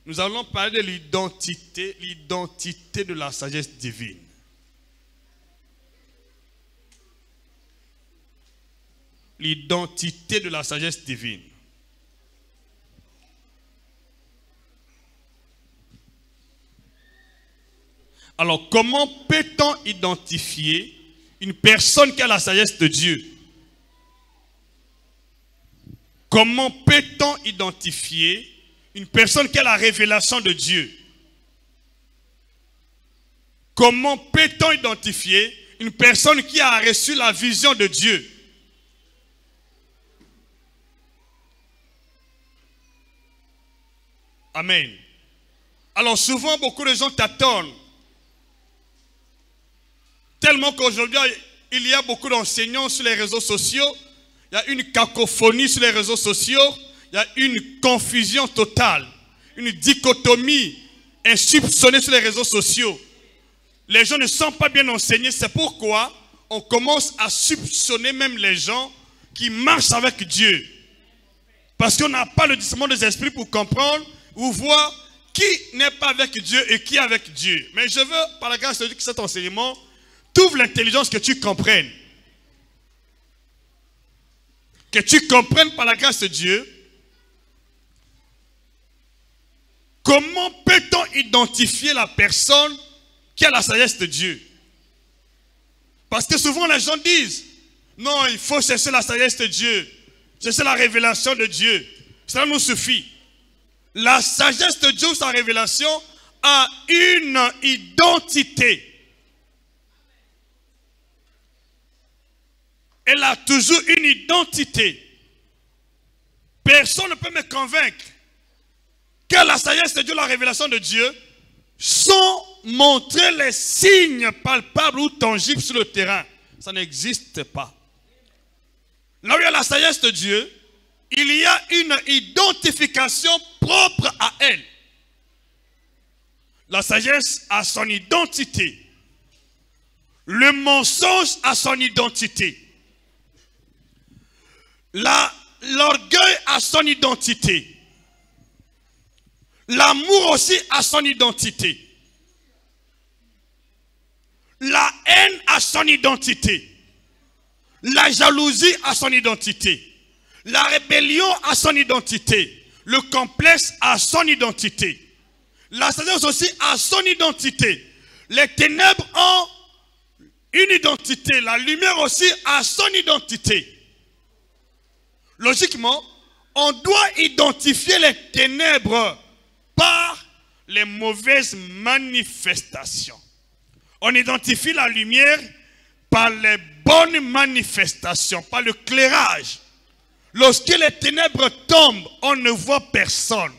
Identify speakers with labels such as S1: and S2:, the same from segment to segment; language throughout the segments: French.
S1: Nous allons parler de l'identité de la sagesse divine. L'identité de la sagesse divine. Alors, comment peut-on identifier une personne qui a la sagesse de Dieu? Comment peut-on identifier une personne qui a la révélation de Dieu? Comment peut-on identifier une personne qui a reçu la vision de Dieu? Amen. Alors souvent, beaucoup de gens t'attendent. Tellement qu'aujourd'hui, il y a beaucoup d'enseignants sur les réseaux sociaux. Il y a une cacophonie sur les réseaux sociaux. Il y a une confusion totale. Une dichotomie insoupçonnée sur les réseaux sociaux. Les gens ne sont pas bien enseignés. C'est pourquoi on commence à soupçonner même les gens qui marchent avec Dieu. Parce qu'on n'a pas le discernement des esprits pour comprendre ou voir qui n'est pas avec Dieu et qui est avec Dieu. Mais je veux, par la grâce de Dieu, que cet enseignement t'ouvre l'intelligence, que tu comprennes. Que tu comprennes par la grâce de Dieu comment peut-on identifier la personne qui a la sagesse de Dieu. Parce que souvent les gens disent, non, il faut chercher la sagesse de Dieu, chercher la révélation de Dieu. Cela nous suffit. La sagesse de Dieu, sa révélation, a une identité. Elle a toujours une identité. Personne ne peut me convaincre que la sagesse de Dieu, la révélation de Dieu, sans montrer les signes palpables ou tangibles sur le terrain. Ça n'existe pas. Là où il y a la sagesse de Dieu, il y a une identification propre à elle. La sagesse a son identité. Le mensonge a son identité. L'orgueil a son identité. L'amour aussi a son identité. La haine a son identité. La jalousie a son identité. La rébellion a son identité. Le complexe a son identité. La sagesse aussi a son identité. Les ténèbres ont une identité. La lumière aussi a son identité. Logiquement, on doit identifier les ténèbres par les mauvaises manifestations. On identifie la lumière par les bonnes manifestations, par le clairage. Lorsque les ténèbres tombent, on ne voit personne.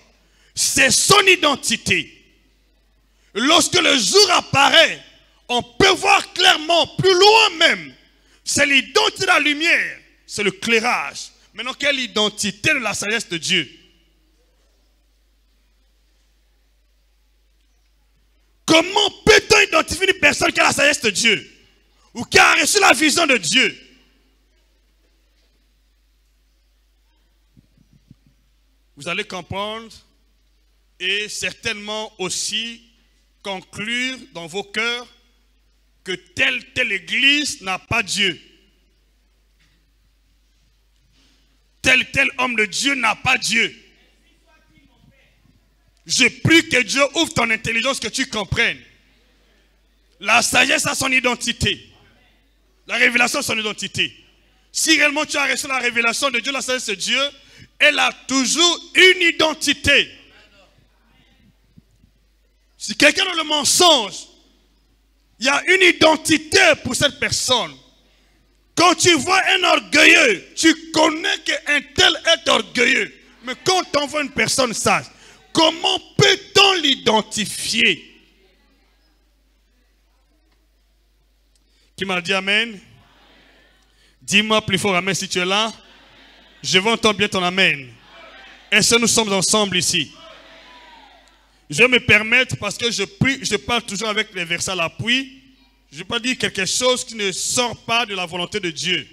S1: C'est son identité. Lorsque le jour apparaît, on peut voir clairement, plus loin même. C'est l'identité de la lumière, c'est le clairage. Maintenant, quelle identité de la sagesse de Dieu? Comment peut-on identifier une personne qui a la sagesse de Dieu? Ou qui a reçu la vision de Dieu? Vous allez comprendre et certainement aussi conclure dans vos cœurs que telle église n'a pas Dieu. Tel homme de Dieu n'a pas Dieu. Je prie que Dieu ouvre ton intelligence, que tu comprennes. La sagesse a son identité. La révélation a son identité. Si réellement tu as reçu la révélation de Dieu, la sagesse de Dieu, elle a toujours une identité. Si quelqu'un a le mensonge, il y a une identité pour cette personne. Quand tu vois un orgueilleux, tu connais qu'un tel est orgueilleux. Mais quand on voit une personne sage, comment peut-on l'identifier? Qui m'a dit amen? Dis-moi plus fort amen si tu es là. Je veux entendre bien ton amen. Est-ce que nous sommes ensemble ici? Je vais me permettre, parce que je prie, je parle toujours avec les versets à l'appui. Je ne vais pas dire quelque chose qui ne sort pas de la volonté de Dieu.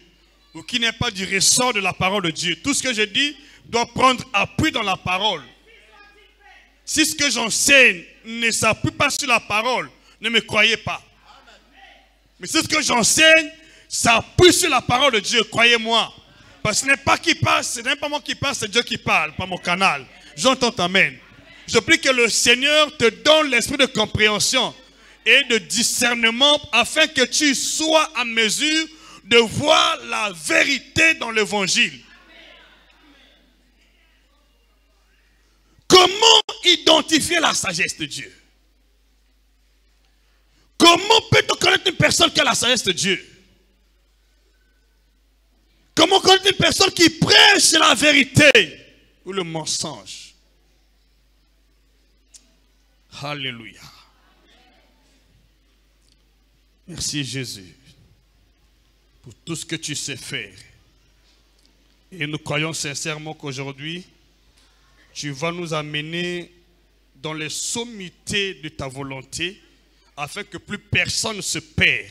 S1: Ou qui n'est pas du ressort de la parole de Dieu. Tout ce que je dis doit prendre appui dans la parole. Si ce que j'enseigne ne s'appuie pas sur la parole, ne me croyez pas. Mais si ce que j'enseigne s'appuie sur la parole de Dieu, croyez-moi. Parce que ce n'est pas qui parle, ce n'est pas moi qui parle, c'est Dieu qui parle, pas mon canal. J'entends amen. Je prie que le Seigneur te donne l'esprit de compréhension et de discernement afin que tu sois en mesure de voir la vérité dans l'évangile. Comment identifier la sagesse de Dieu? Comment peut-on connaître une personne qui a la sagesse de Dieu? Comment connaître une personne qui prêche la vérité ou le mensonge? Alléluia. Merci Jésus pour tout ce que tu sais faire. Et nous croyons sincèrement qu'aujourd'hui, tu vas nous amener dans les sommités de ta volonté afin que plus personne ne se perd.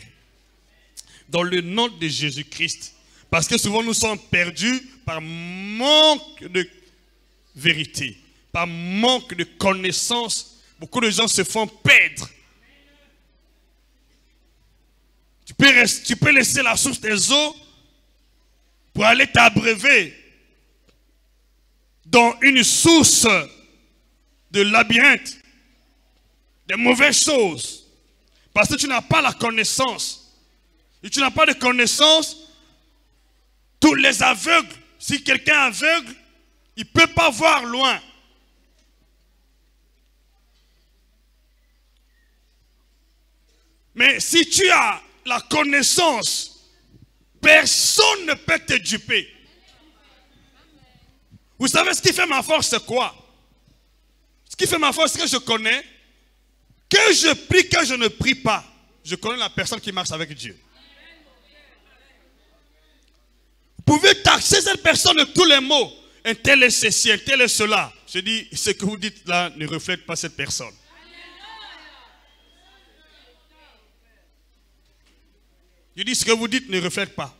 S1: Dans le nom de Jésus-Christ. Parce que souvent nous sommes perdus par manque de vérité, par manque de connaissance. Beaucoup de gens se font perdre. Tu peux laisser la source des eaux pour aller t'abreuver dans une source de labyrinthe, de mauvaises choses. Parce que tu n'as pas la connaissance. Et tu n'as pas de connaissance. Tous les aveugles, si quelqu'un est aveugle, il ne peut pas voir loin. Mais si tu as la connaissance, personne ne peut te duper. Vous savez ce qui fait ma force, c'est quoi? Ce qui fait ma force, c'est que je connais, que je prie, que je ne prie pas. Je connais la personne qui marche avec Dieu. Vous pouvez taxer cette personne de tous les mots. Un tel est ceci, un tel est cela. Je dis, ce que vous dites là ne reflète pas cette personne. Je dis, ce que vous dites ne reflète pas.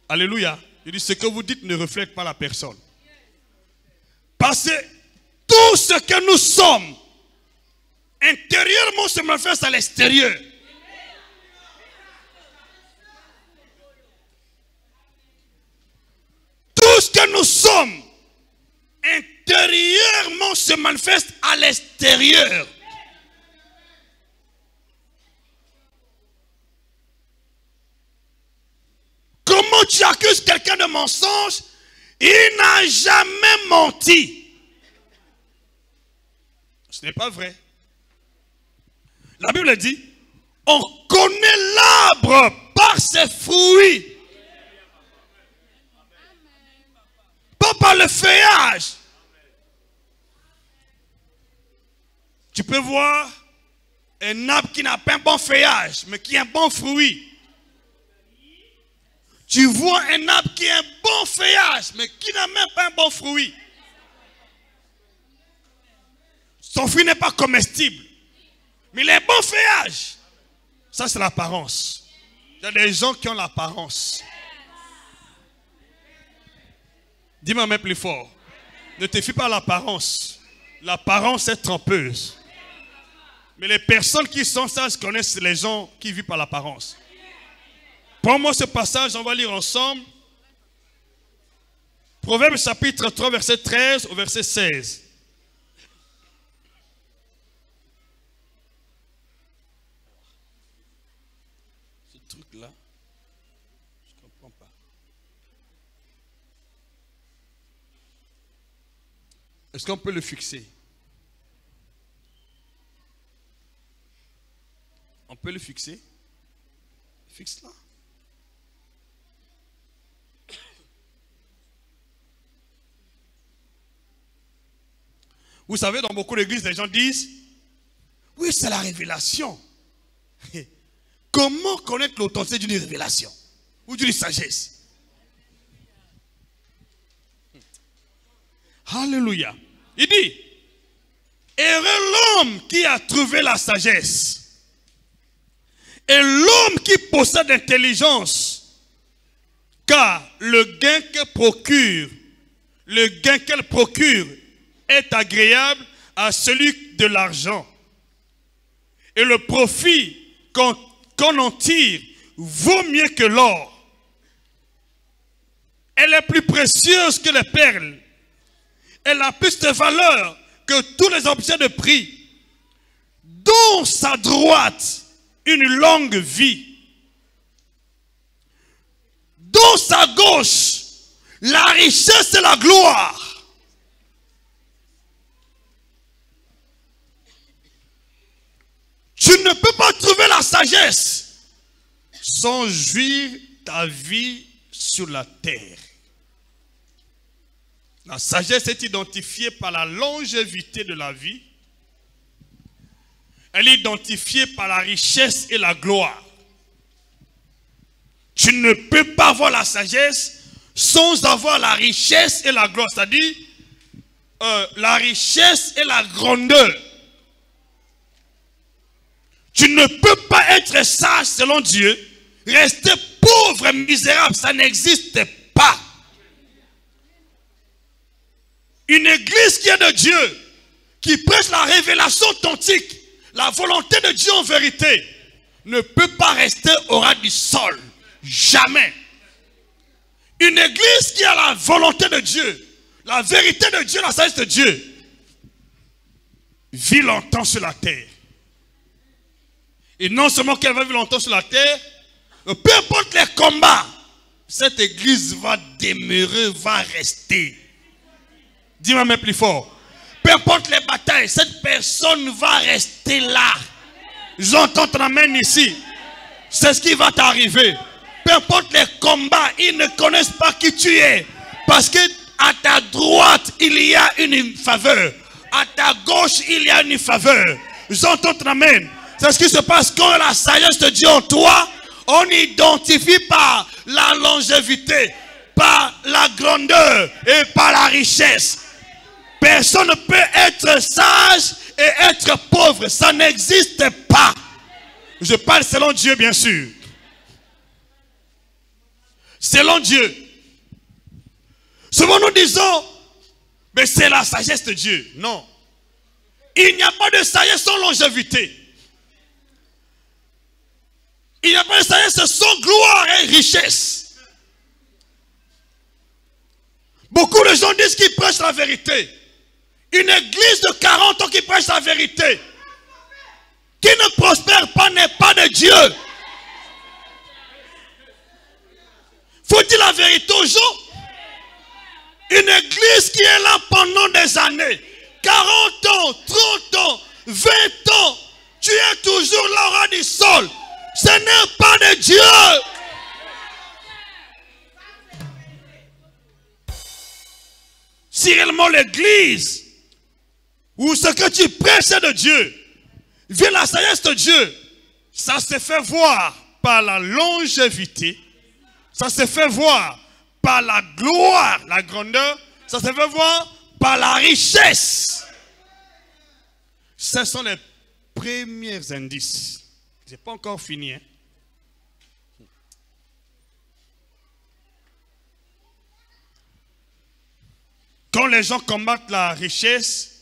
S1: Alléluia. Je dis, ce que vous dites ne reflète pas la personne. Parce que tout ce que nous sommes, intérieurement se manifeste à l'extérieur. Tout ce que nous sommes, intérieurement se manifeste à l'extérieur. Comment tu accuses quelqu'un de mensonge? Il n'a jamais menti. Ce n'est pas vrai. La Bible dit, on connaît l'arbre par ses fruits. Pas par le feuillage. Tu peux voir un arbre qui n'a pas un bon feuillage, mais qui a un bon fruit. Tu vois un arbre qui a un bon feuillage, mais qui n'a même pas un bon fruit. Son fruit n'est pas comestible, mais il a un bon feuillage. Ça, c'est l'apparence. Il y a des gens qui ont l'apparence. Dis-moi même plus fort. Ne te fie pas à l'apparence. L'apparence est trompeuse. Mais les personnes qui sont sages connaissent les gens qui vivent par l'apparence. Prends-moi ce passage, on va lire ensemble. Proverbe chapitre 3, verset 13 au verset 16. Ce truc-là, je ne comprends pas. Est-ce qu'on peut le fixer? On peut le fixer? Fixe-la. Vous savez, dans beaucoup d'églises, les gens disent, oui, c'est la révélation. Comment connaître l'authenticité d'une révélation ou d'une sagesse? Alléluia. Il dit, heureux l'homme qui a trouvé la sagesse et l'homme qui possède l'intelligence, car le gain que procure le gain qu'elle procure est agréable à celui de l'argent. Et le profit qu'on en tire vaut mieux que l'or. Elle est plus précieuse que les perles. Elle a plus de valeur que tous les objets de prix. Dans sa droite, une longue vie. Dans sa gauche, la richesse et la gloire. Tu ne peux pas trouver la sagesse sans jouir ta vie sur la terre. La sagesse est identifiée par la longévité de la vie. Elle est identifiée par la richesse et la gloire. Tu ne peux pas avoir la sagesse sans avoir la richesse et la gloire. C'est-à-dire la richesse et la grandeur. Tu ne peux pas être sage selon Dieu, rester pauvre et misérable, ça n'existe pas. Une église qui est de Dieu, qui prêche la révélation authentique, la volonté de Dieu en vérité, ne peut pas rester au ras du sol. Jamais. Une église qui a la volonté de Dieu, la vérité de Dieu, la sagesse de Dieu, vit longtemps sur la terre. Et non seulement qu'elle va vivre longtemps sur la terre, peu importe les combats, cette église va demeurer, va rester. Dis-moi même plus fort. Peu importe les batailles, cette personne va rester là. J'entends ton amen ici. C'est ce qui va t'arriver. Peu importe les combats, ils ne connaissent pas qui tu es. Parce que à ta droite, il y a une faveur. À ta gauche, il y a une faveur. J'entends ton amen. C'est ce qui se passe quand la sagesse de Dieu en toi, on identifie par la longévité, par la grandeur et par la richesse. Personne ne peut être sage et être pauvre. Ça n'existe pas. Je parle selon Dieu, bien sûr. Selon Dieu. Souvent nous disons, mais c'est la sagesse de Dieu. Non. Il n'y a pas de sagesse sans longévité. Il n'y a pas de sagesse sans gloire et richesse. Beaucoup de gens disent qu'ils prêchent la vérité. Une église de 40 ans qui prêche la vérité, qui ne prospère pas, n'est pas de Dieu. Faut dire la vérité aux gens. Une église qui est là pendant des années, 40 ans, 30 ans, 20 ans, tu es toujours là au ras du sol. Ce n'est pas de Dieu. Si réellement l'église ou ce que tu prêches est de Dieu, vient la sagesse de Dieu, ça se fait voir par la longévité, ça se fait voir par la gloire, la grandeur, ça se fait voir par la richesse. Ce sont les premiers indices. Je n'ai pas encore fini. Hein? Quand les gens combattent la richesse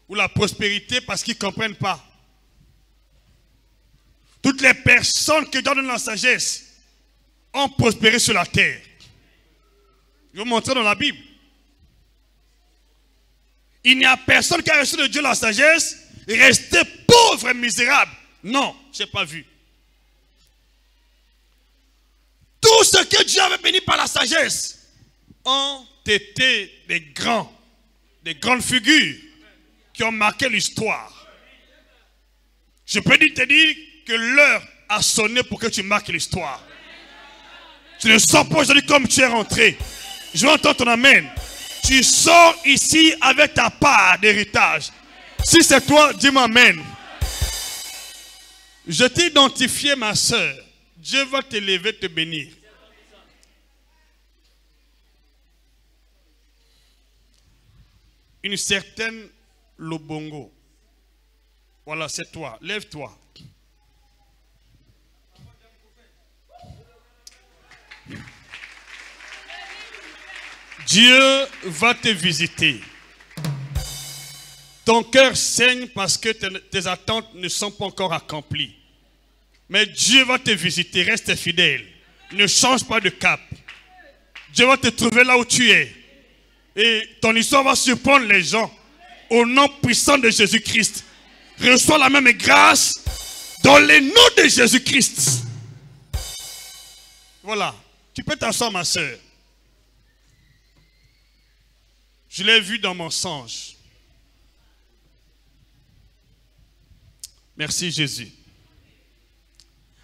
S1: ou la prospérité parce qu'ils ne comprennent pas. Toutes les personnes qui donnent la sagesse ont prospéré sur la terre. Je vais vous montrer dans la Bible. Il n'y a personne qui a reçu de Dieu la sagesse et resté pauvre et misérable. Non, je n'ai pas vu. Tout ce que Dieu avait béni par la sagesse ont été des grandes figures qui ont marqué l'histoire. Je peux te dire que l'heure a sonné pour que tu marques l'histoire. Tu ne sors pas aujourd'hui comme tu es rentré. Je vais entendre ton amen. Tu sors ici avec ta part d'héritage. Si c'est toi, dis-moi amen. Je t'ai identifié, ma soeur. Dieu va t'élever, te bénir. Une certaine Lobongo. Voilà, c'est toi. Lève-toi. Dieu va te visiter. Ton cœur saigne parce que tes attentes ne sont pas encore accomplies. Mais Dieu va te visiter, reste fidèle. Ne change pas de cap. Dieu va te trouver là où tu es. Et ton histoire va surprendre les gens. Au nom puissant de Jésus-Christ. Reçois la même grâce dans le nom de Jésus-Christ. Voilà. Tu peux t'asseoir, ma soeur. Je l'ai vu dans mon songe. Merci Jésus.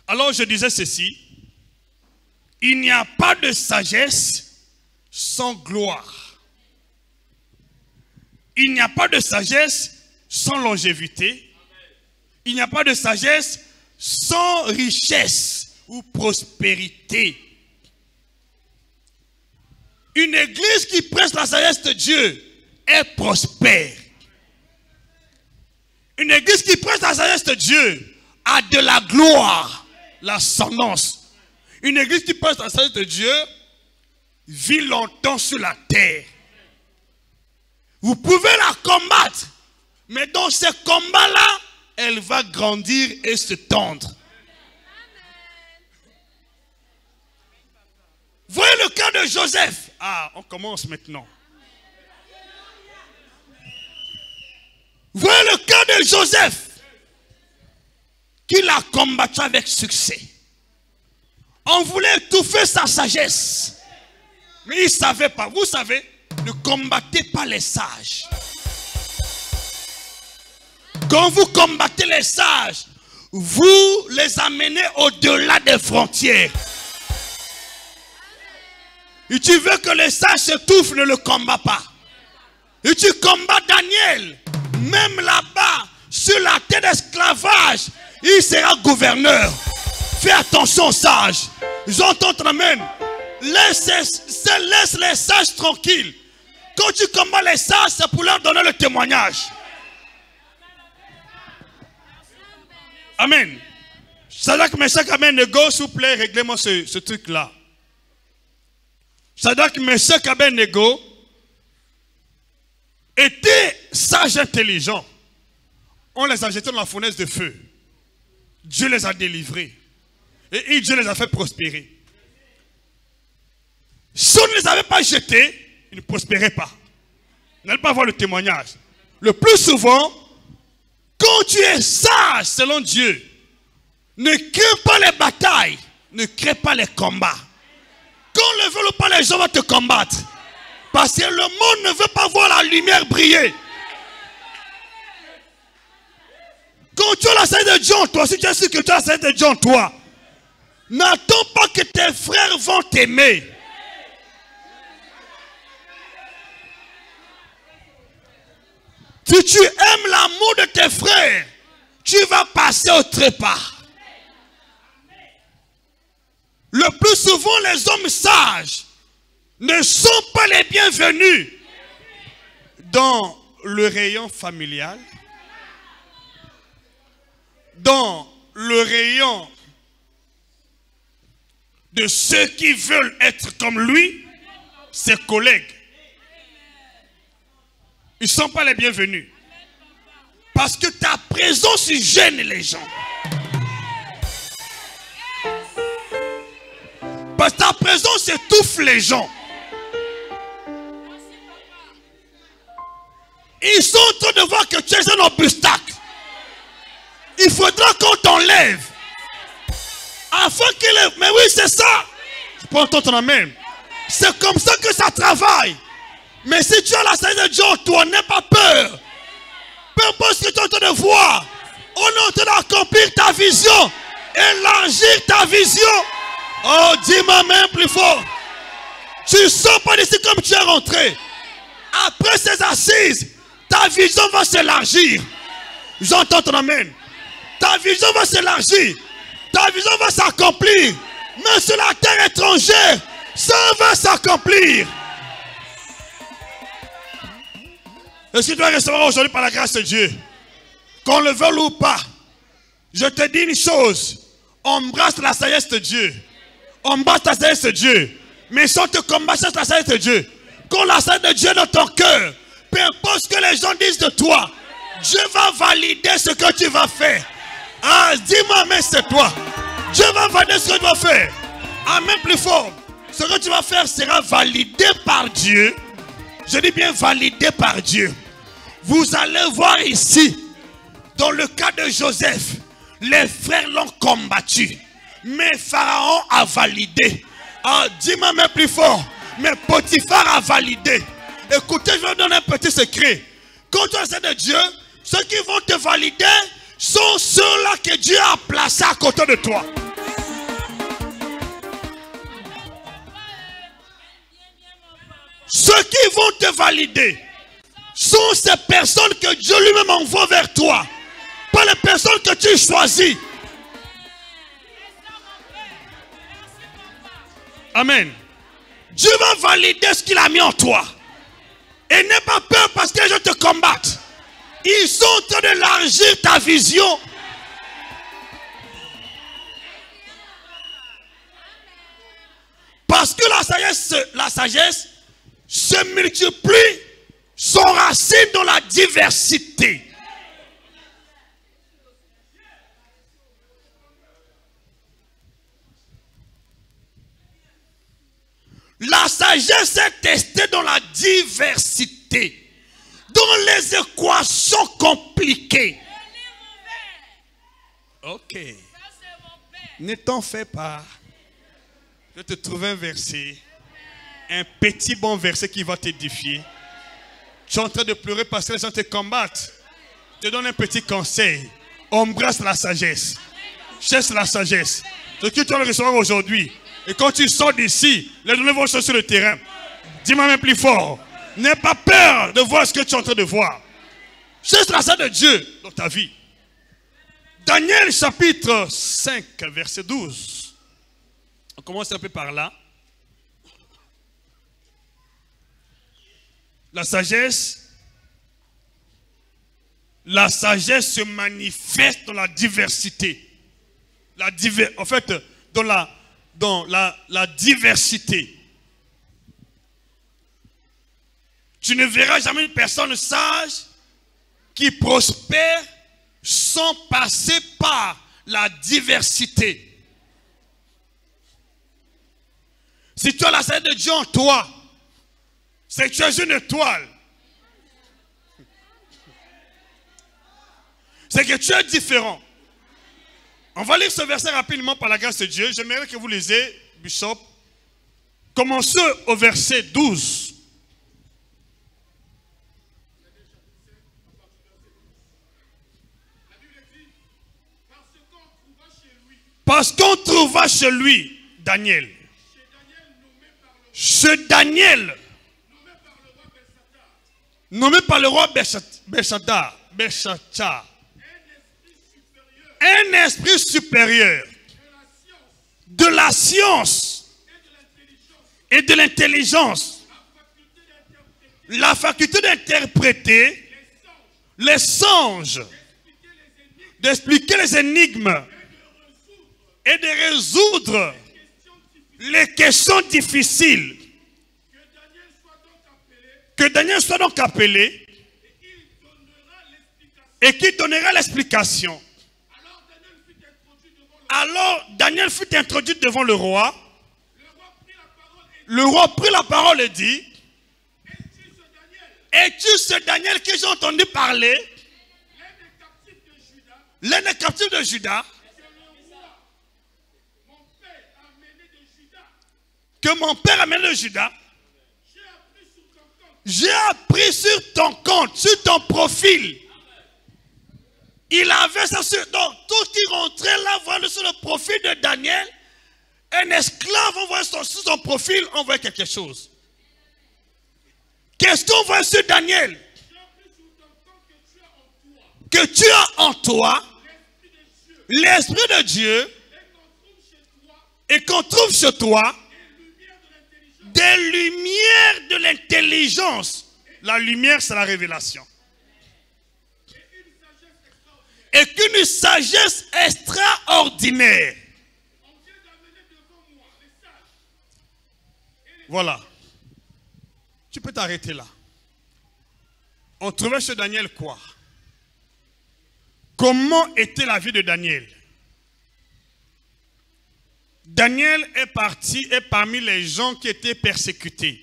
S1: Alors je disais ceci. Il n'y a pas de sagesse sans gloire. Il n'y a pas de sagesse sans longévité. Il n'y a pas de sagesse sans richesse ou prospérité. Une église qui prêche la sagesse de Dieu est prospère. Une église qui prêche la sagesse de Dieu a de la gloire, l'ascendance. Une église qui prêche la sagesse de Dieu vit longtemps sur la terre. Vous pouvez la combattre, mais dans ce combat-là, elle va grandir et se tendre. Voyez le cas de Joseph. Ah, on commence maintenant. Voyez le cas de Joseph, qu'il a combattu avec succès. On voulait étouffer sa sagesse, mais il ne savait pas. Vous savez, ne combattez pas les sages. Quand vous combattez les sages, vous les amenez au-delà des frontières. Et tu veux que les sages s'étouffent, ne le combat pas. Et tu combats Daniel. Même là-bas, sur la terre d'esclavage, il sera gouverneur. Fais attention aux sages. J'entends ton amen. Laisse les sages tranquilles. Quand tu combats les sages, c'est pour leur donner le témoignage. Amen. Shadrach, Meshach, Abednego, s'il vous plaît, réglez-moi ce truc-là. Shadrach, Meshach, Abednego étaient sages, intelligents. On les a jetés dans la fournaise de feu. Dieu les a délivrés. Et Dieu les a fait prospérer. Si on ne les avait pas jetés, ils ne prospéraient pas. Vous n'allez pas voir le témoignage. Le plus souvent, quand tu es sage selon Dieu, ne crains pas les batailles, ne crains pas les combats. Quand on ne veut pas, les gens vont te combattre. Parce que le monde ne veut pas voir la lumière briller. Quand tu as la sagesse de Dieu en toi, si tu es sûr que tu as la sagesse de Dieu en toi, n'attends pas que tes frères vont t'aimer. Si tu aimes l'amour de tes frères, tu vas passer au trépas. Le plus souvent, les hommes sages ne sont pas les bienvenus dans le rayon familial, dans le rayon de ceux qui veulent être comme lui, ses collègues. Ils ne sont pas les bienvenus. Parce que ta présence gêne les gens. Parce que ta présence étouffe les gens. Ils sont en train de voir que tu es un obstacle. Il faudra qu'on t'enlève. Afin qu'il ait... Mais oui, c'est ça. Je peux entendre ton amen. C'est comme ça que ça travaille. Mais si tu as la sagesse de Dieu en toi, n'aie pas peur. Peu importe ce que tu es en train de voir. On est en train d'accomplir ta vision. Élargir ta vision. Oh, dis-moi même plus fort. Tu ne sors pas d'ici comme tu es rentré. Après ces assises, ta vision va s'élargir. J'entends ton amen. Ta vision va s'élargir. Ta vision va s'accomplir. Mais sur la terre étrangère, ça va s'accomplir. Est-ce que tu dois recevoir aujourd'hui par la grâce de Dieu? Qu'on le veuille ou pas, je te dis une chose. Embrasse la sagesse de Dieu. Embrasse la sagesse de Dieu. Mais si on te combat la sagesse de Dieu,
S2: Quand la sagesse de Dieu est dans ton cœur, peu importe ce que les gens disent de toi, Dieu va valider ce que tu vas faire. Ah, dis-moi, amen, c'est toi. Dieu va valider ce que tu vas faire. Amen, plus fort. Ce que tu vas faire sera validé par Dieu. Je dis bien validé par Dieu. Vous allez voir ici, dans le cas de Joseph, les frères l'ont combattu. Mais Pharaon a validé. Ah, dis-moi, mais plus fort. Mais Potiphar a validé. Écoutez, je vais vous donner un petit secret. Quand tu es de Dieu, ceux qui vont te valider sont ceux-là que Dieu a placés à côté de toi. Ceux qui vont te valider sont ces personnes que Dieu lui-même envoie vers toi. Pas les personnes que tu choisis.
S1: Amen.
S2: Dieu va valider ce qu'il a mis en toi. Et n'aie pas peur parce que les gens te combattent. Ils sont en train d'élargir ta vision. Parce que la sagesse se multiplie, son racine dans la diversité. La sagesse est testée dans la diversité, dans les équations compliquées. Ok. Ne t'en fais pas.
S1: Je vais te trouver un verset, un petit bon verset qui va t'édifier. Tu es en train de pleurer parce que les gens te combattent. Je te donne un petit conseil. Embrasse la sagesse. Cherche la sagesse. Ce que tu vas recevoir aujourd'hui. Et quand tu sors d'ici, les données vont sur le terrain. Dis-moi même plus fort. N'aie pas peur de voir ce que tu es en train de voir. Cherche la sagesse de Dieu dans ta vie. Daniel chapitre 5, verset 12. On commence un peu par là. La sagesse se manifeste dans la diversité. En fait, dans la diversité. Tu ne verras jamais une personne sage qui prospère sans passer par la diversité. Si tu as la sagesse de Dieu en toi, c'est que tu es une étoile. C'est que tu es différent. On va lire ce verset rapidement par la grâce de Dieu. J'aimerais que vous lisiez, Bishop. Commencez au verset 12. Parce qu'on trouva chez lui Daniel. Chez Daniel, nommé par le roi Belshazzar, un esprit supérieur de la science et de l'intelligence, la faculté d'interpréter les songes, d'expliquer les énigmes et de résoudre les questions difficiles. Que Daniel soit donc appelé et qu'il donnera l'explication. Alors Daniel fut introduit devant le roi. Le roi prit la parole et dit: es-tu ce Daniel que j'ai entendu parler, l'un des captifs de Juda, que mon père a mené de Juda? J'ai appris sur ton compte, sur ton profil. Il avait ça sur... Donc, tout qui rentrait là, voyait sur le profil de Daniel, un esclave envoyait sur son profil, envoyait quelque chose. Qu'est-ce qu'on voit sur Daniel? Que tu as en toi l'Esprit de Dieu et qu'on trouve chez toi des lumières de l'intelligence. La lumière, c'est la révélation. Et qu'une sagesse extraordinaire. Voilà. Tu peux t'arrêter là. On trouvait chez Daniel quoi? Comment était la vie de Daniel? Daniel est parmi les gens qui étaient persécutés.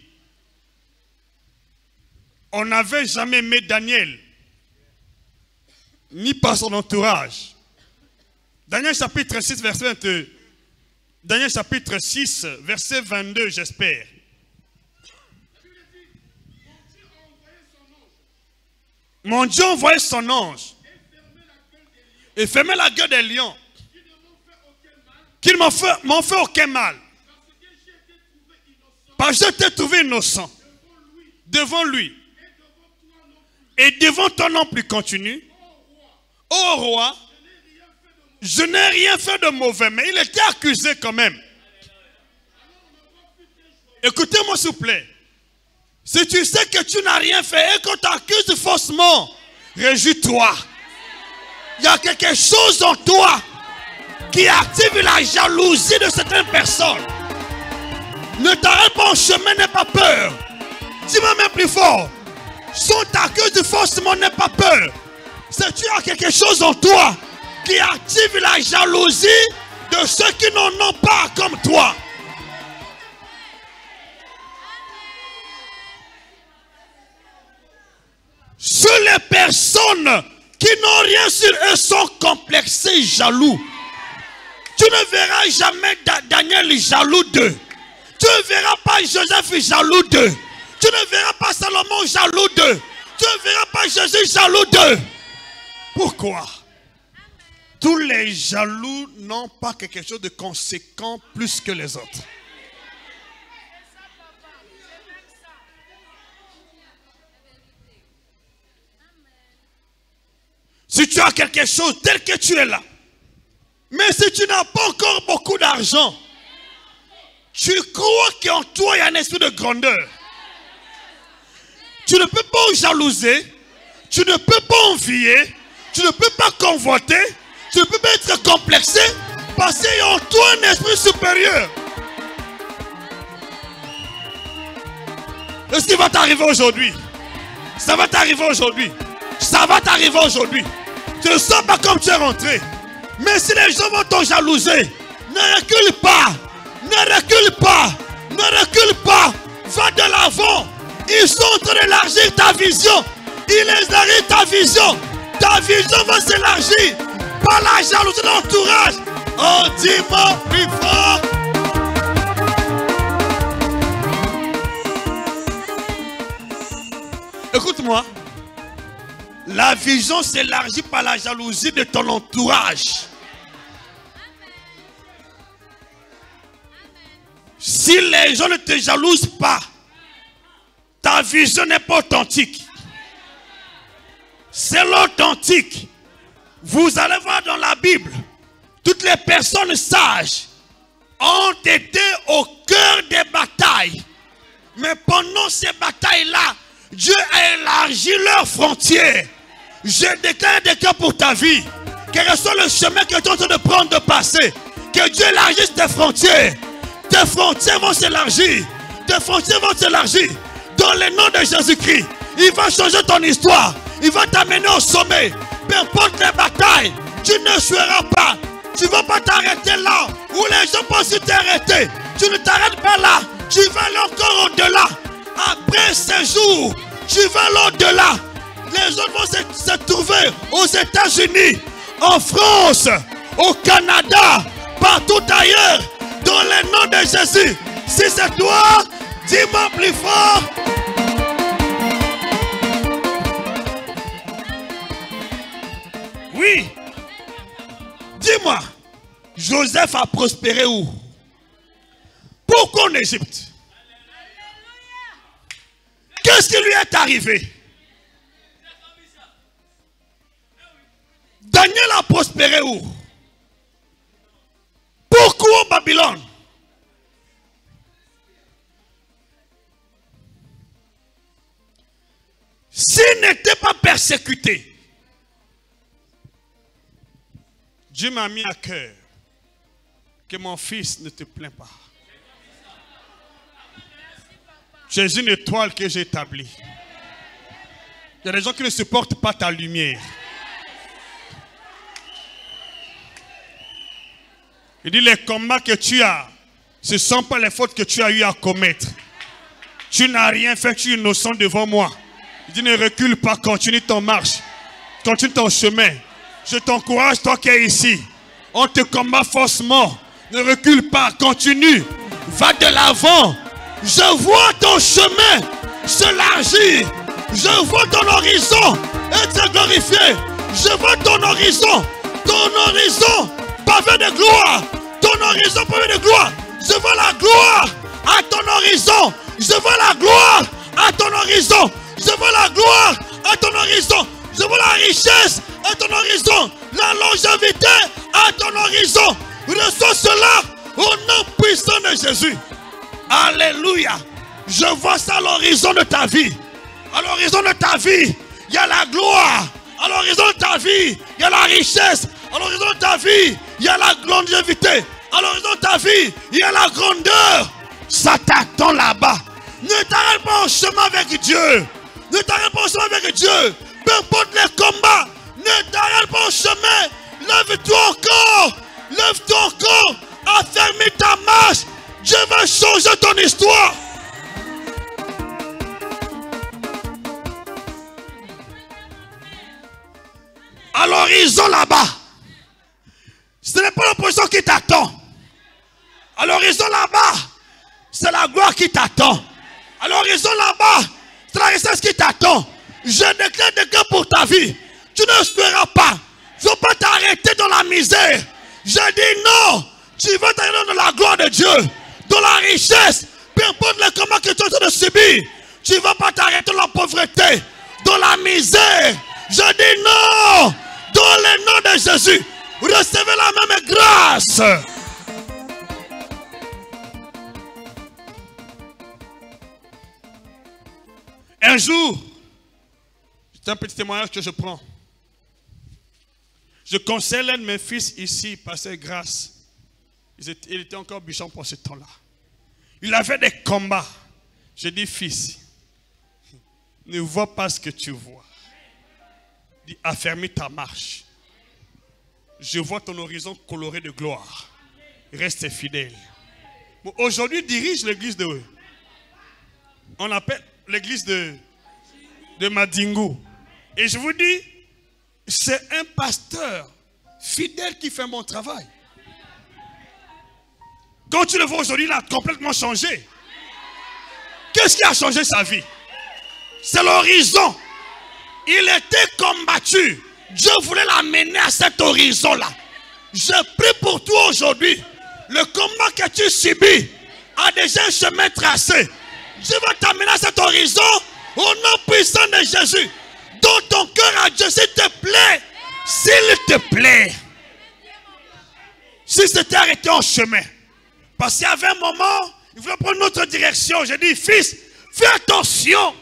S1: On n'avait jamais aimé Daniel, ni par son entourage. Daniel chapitre 6, verset 22. Daniel chapitre 6, verset 22, j'espère. Mon Dieu a envoyé son ange et fermé la gueule des lions, qu'ils m'ont fait aucun mal, parce que je t'ai trouvé innocent devant lui et devant ton nom plus continu. Ô roi, je n'ai rien fait de mauvais, mais il était accusé quand même. Écoutez-moi s'il vous plaît. Si tu sais que tu n'as rien fait et qu'on t'accuse faussement, réjouis-toi. Il y a quelque chose en toi qui active la jalousie de certaines personnes. Ne t'arrête pas en chemin, n'aie pas peur. Dis-moi même plus fort. Si on t'accuse faussement, n'aie pas peur. Si tu as quelque chose en toi qui active la jalousie de ceux qui n'en ont pas comme toi. Sur les personnes qui n'ont rien sur eux sont complexés, jaloux. Tu ne verras jamais Daniel jaloux d'eux. Tu ne verras pas Joseph jaloux d'eux. Tu ne verras pas Salomon jaloux d'eux. Tu ne verras pas Jésus jaloux d'eux. Pourquoi? Tous les jaloux n'ont pas quelque chose de conséquent plus que les autres. Si tu as quelque chose tel que tu es là, mais si tu n'as pas encore beaucoup d'argent, tu crois qu'en toi il y a un esprit de grandeur. Tu ne peux pas jalouser, tu ne peux pas envier, tu ne peux pas convoiter, tu ne peux pas être complexé parce qu'il y a en toi un esprit supérieur. Est-ce qui va t'arriver aujourd'hui? Ça va t'arriver aujourd'hui. Ça va t'arriver aujourd'hui. Tu ne sens pas comme tu es rentré. Mais si les gens vont te jalouser, ne recule pas. Ne recule pas. Ne recule pas. Va de l'avant. Ils sont en train d'élargir ta vision. Ils élargissent ta vision. Ta vision va s'élargir par la jalousie de l'entourage. Oh, dis-moi plus fort. Écoute-moi. La vision s'élargit par la jalousie de ton entourage. Si les gens ne te jalousent pas, ta vision n'est pas authentique. C'est l'authentique. Vous allez voir dans la Bible, toutes les personnes sages ont été au cœur des batailles. Mais pendant ces batailles-là, Dieu a élargi leurs frontières. Je déclare des cas pour ta vie. Quel que soit le chemin que tu es en train de prendre, de passer, que Dieu élargisse tes frontières. Tes frontières vont s'élargir. Tes frontières vont s'élargir. Dans le nom de Jésus-Christ, il va changer ton histoire. Il va t'amener au sommet. Peu importe les batailles, tu ne seras pas. Tu ne vas pas t'arrêter là où les gens pensent t'arrêter. Tu ne t'arrêtes pas là. Tu vas aller encore au-delà. Après ces jours, tu vas aller au-delà. Les autres vont se trouver aux États-Unis, en France, au Canada, partout ailleurs, dans le nom de Jésus. Si c'est toi, dis-moi plus fort. Oui. Dis-moi, Joseph a prospéré où? Pourquoi en Égypte? Qu'est-ce qui lui est arrivé? Daniel a prospéré où? Pourquoi en Babylone? S'il n'était pas persécuté, Dieu m'a mis à cœur que mon fils ne te plaint pas. Tu es une étoile que j'ai établie. Il y a des gens qui ne supportent pas ta lumière. Il dit les combats que tu as, ce ne sont pas les fautes que tu as eu à commettre. Tu n'as rien fait, tu es innocent devant moi. Il dit ne recule pas, continue ton marche. Continue ton chemin. Je t'encourage, toi qui es ici. On te combat forcément. Ne recule pas, continue. Va de l'avant.
S2: Je vois ton chemin s'élargir. Je vois ton horizon être glorifié. Je vois ton horizon pavé de gloire. Ton horizon pavé de gloire. Je vois la gloire à ton horizon. Je vois la gloire à ton horizon. Je vois la gloire à ton horizon. Je vois la richesse à ton horizon. La longévité à ton horizon. Reçois cela au nom puissant de Jésus. Alléluia. Je vois ça à l'horizon de ta vie. À l'horizon de ta vie, il y a la gloire. À l'horizon de ta vie, il y a la richesse. À l'horizon de ta vie, il y a la longévité. À l'horizon de ta vie, il y a la grandeur. Ça t'attend là-bas. Ne t'arrête pas au chemin avec Dieu. Ne t'arrête pas au chemin avec Dieu. Peu importe les combats, ne t'arrête pas au chemin. Lève-toi encore. Lève-toi encore. Affermis ta marche. Dieu va changer ton histoire. À l'horizon là-bas, ce n'est pas l'opposition qui t'attend. À l'horizon là-bas, c'est la gloire qui t'attend. À l'horizon là-bas, c'est la richesse qui t'attend. Je déclare des cas pour ta vie. Tu ne seras pas. Il ne faut pas t'arrêter dans la misère. Je dis non. Tu vas t'arrêter dans la gloire de Dieu. Dans la richesse. Peu importe le combat que tu es en train de subir. Tu ne vas pas t'arrêter dans la pauvreté. Dans la misère. Je dis non. Dans le nom de Jésus. Recevez la même grâce.
S1: Un jour, c'est un petit témoignage que je prends. Je conseille l'un de mes fils ici, Pasteur Grâce. Il était encore bûcheron pour ce temps-là. Il avait des combats. Je dis, fils, ne vois pas ce que tu vois. Dis, affermis ta marche. Je vois ton horizon coloré de gloire. Reste fidèle. Bon, aujourd'hui, il dirige l'église de... On appelle l'église de Madingu. Et je vous dis, c'est un pasteur fidèle qui fait mon travail. Quand tu le vois aujourd'hui, il a complètement changé. Qu'est-ce qui a changé sa vie? C'est l'horizon. Il était combattu. Dieu voulait l'amener à cet horizon-là. Je prie pour toi aujourd'hui. Le combat que tu subis a déjà un chemin tracé. Dieu va t'amener à cet horizon au nom puissant de Jésus. Donne ton cœur à Dieu, s'il te plaît. S'il te plaît. Si c'était arrêté en chemin. Parce qu'il y avait un moment, il voulait prendre une autre direction. J'ai dit, fils, fais attention.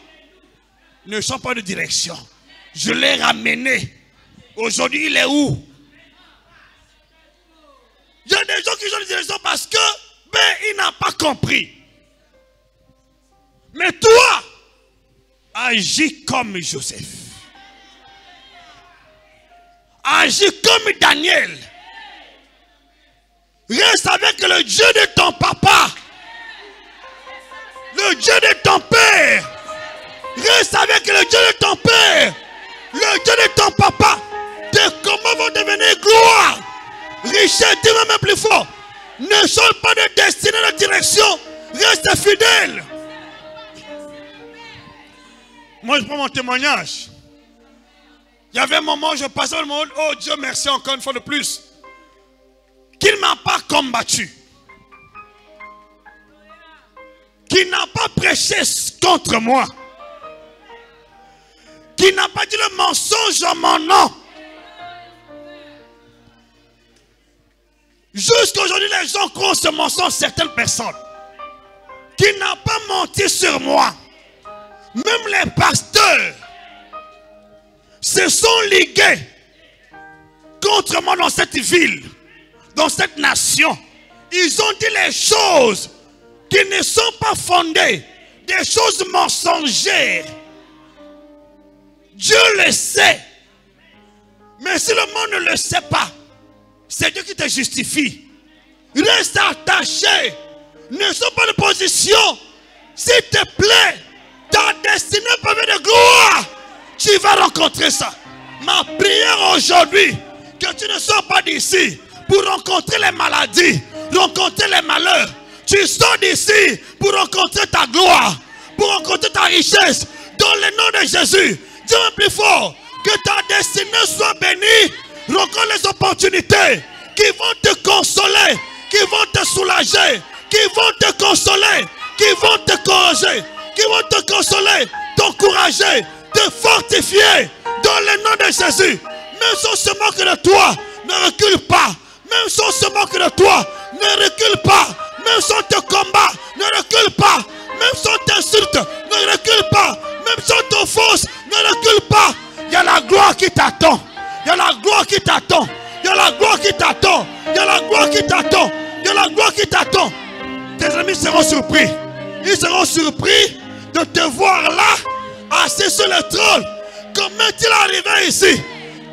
S1: Ne change pas de direction. Je l'ai ramené. Aujourd'hui, il est où? Il y a des gens qui changent de direction parce que, il n'a pas compris. Mais toi, agis comme Joseph. Agis comme Daniel. Reste avec le Dieu de ton papa. Le Dieu de ton père. Reste avec le Dieu de ton père. Le Dieu de ton papa. Tes combats vont devenir gloire. Richesse, dis-moi même plus fort. Ne change pas de destinée, de direction. Reste fidèle. Moi, je prends mon témoignage. Il y avait un moment où je passais dans le monde. Oh Dieu, merci encore une fois de plus. Qu'il ne m'a pas combattu. Qu'il n'a pas prêché contre moi. Qu'il n'a pas dit le mensonge en mon nom. Jusqu'à aujourd'hui, les gens croient ce mensonge certaines personnes. Qu'il n'a pas menti sur moi. Même les pasteurs se sont ligués contre moi dans cette ville, dans cette nation. Ils ont dit les choses qui ne sont pas fondées.
S2: des choses mensongères. Dieu le sait. Mais si le monde ne le sait pas, c'est Dieu qui te justifie. Reste attaché. Ne sois pas de position. S'il te plaît, ta destinée pavée de gloire, tu vas rencontrer ça. Ma prière aujourd'hui, que tu ne sors pas d'ici pour rencontrer les maladies, rencontrer les malheurs. Tu sors d'ici pour rencontrer ta gloire, pour rencontrer ta richesse. Dans le nom de Jésus, dis-moi plus fort, que ta destinée soit bénie. Rencontre les opportunités qui vont te consoler, qui vont te soulager, qui vont te consoler, qui vont te corriger, qui vont te consoler, t'encourager, te fortifier dans le nom de Jésus. Même si on se moque de toi, ne recule pas. Même si on se moque de toi, ne recule pas. Même si on te combat, ne recule pas. Même si on t'insulte, ne recule pas. Même si on t'offense, ne recule pas. Il y a la gloire qui t'attend. Il y a la gloire qui t'attend. Il y a la gloire qui t'attend. Il y a la gloire qui t'attend. Il y a la gloire qui t'attend. Tes amis seront surpris. Ils seront surpris de te voir là, assis sur le trône. Comment il est arrivé ici?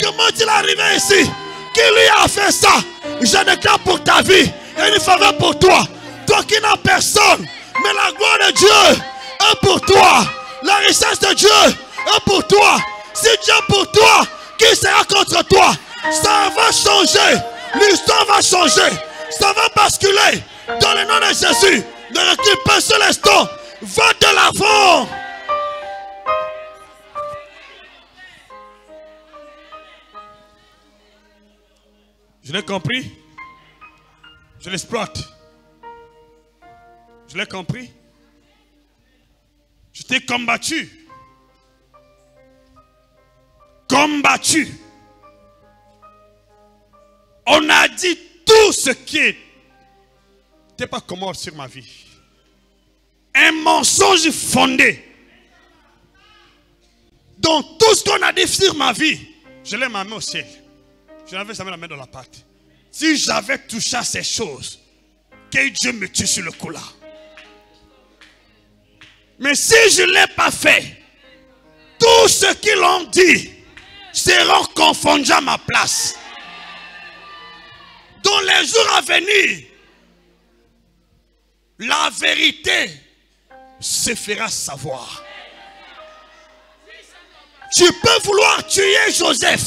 S2: Comment il est arrivé ici? Qui lui a fait ça? Je déclare pour ta vie et une faveur pour toi. Toi qui n'as personne, mais la gloire de Dieu est pour toi. La richesse de Dieu est pour toi. Si Dieu est pour toi, qui sera contre toi? Ça va changer. L'histoire va changer. Ça va basculer. Dans le nom de Jésus, ne recule pas sur l'instant. Va de l'avant.
S1: Je l'ai compris. Je l'exploite. Je l'ai compris. Je t'ai combattu. Combattu. On a dit tout ce qui n'était pas commode sur ma vie. Un mensonge fondé. Dans tout ce qu'on a dit sur ma vie, je l'ai ma main au ciel. Je n'avais jamais la main dans la pâte. Si j'avais touché à ces choses, que Dieu me tue sur le coup là. Mais si je ne l'ai pas fait, tous ceux qui l'ont dit seront confondus à ma place. Dans les jours à venir, la vérité se fera savoir. Tu peux vouloir tuer Joseph.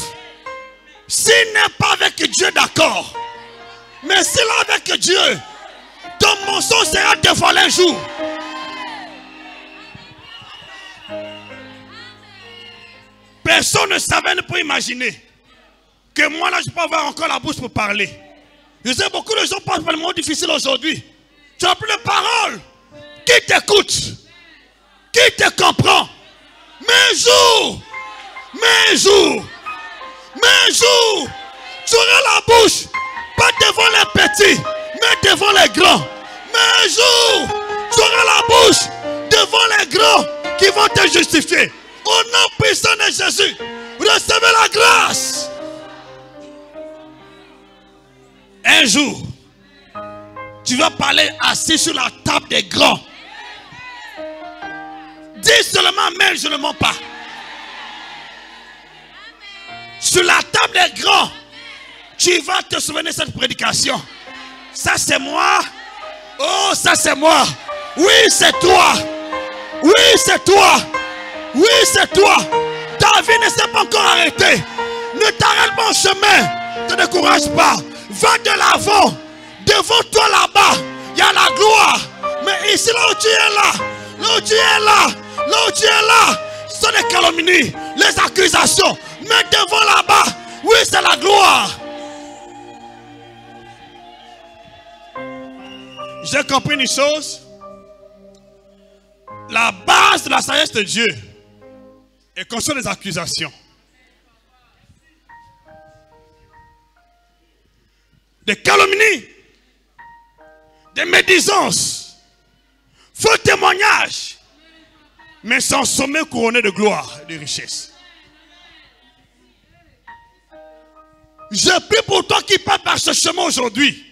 S1: S'il n'est pas avec Dieu, d'accord. Mais s'il est avec Dieu, ton mensonge sera dévoilé un jour. Personne ne savait, ne peut imaginer que moi là je peux avoir encore la bouche pour parler. Je sais beaucoup de gens passent par le moment difficile aujourd'hui. Tu n'as plus de parole. Qui t'écoute? Qui te comprend? Mais un jour, tu auras la bouche, pas devant les petits, mais devant les grands. Mais un jour, tu auras la bouche devant les grands qui vont te justifier. Au nom puissant de Jésus, recevez la grâce. Un jour, tu vas parler assis sur la table des grands. Dis seulement amen, je ne mens pas. Sur la table des grands, tu vas te souvenir de cette prédication. Ça c'est moi. Oh, ça c'est moi. Oui, c'est toi. Oui, c'est toi. Oui, c'est toi. Ta vie ne s'est pas encore arrêtée. Ne t'arrête pas en chemin. Ne te décourage pas. Va de l'avant. Devant toi là-bas, il y a la gloire. Mais ici, là où tu es là, là où tu es là, là où tu es là, ce sont les calomnies, les accusations. Mais devant là-bas, oui, c'est la gloire. J'ai compris une chose. La base de la sagesse de Dieu est consciente des accusations, des calomnies, des médisances, faux témoignages, mais sans sommet couronné de gloire et de richesse. Je prie pour toi qui passe par ce chemin aujourd'hui,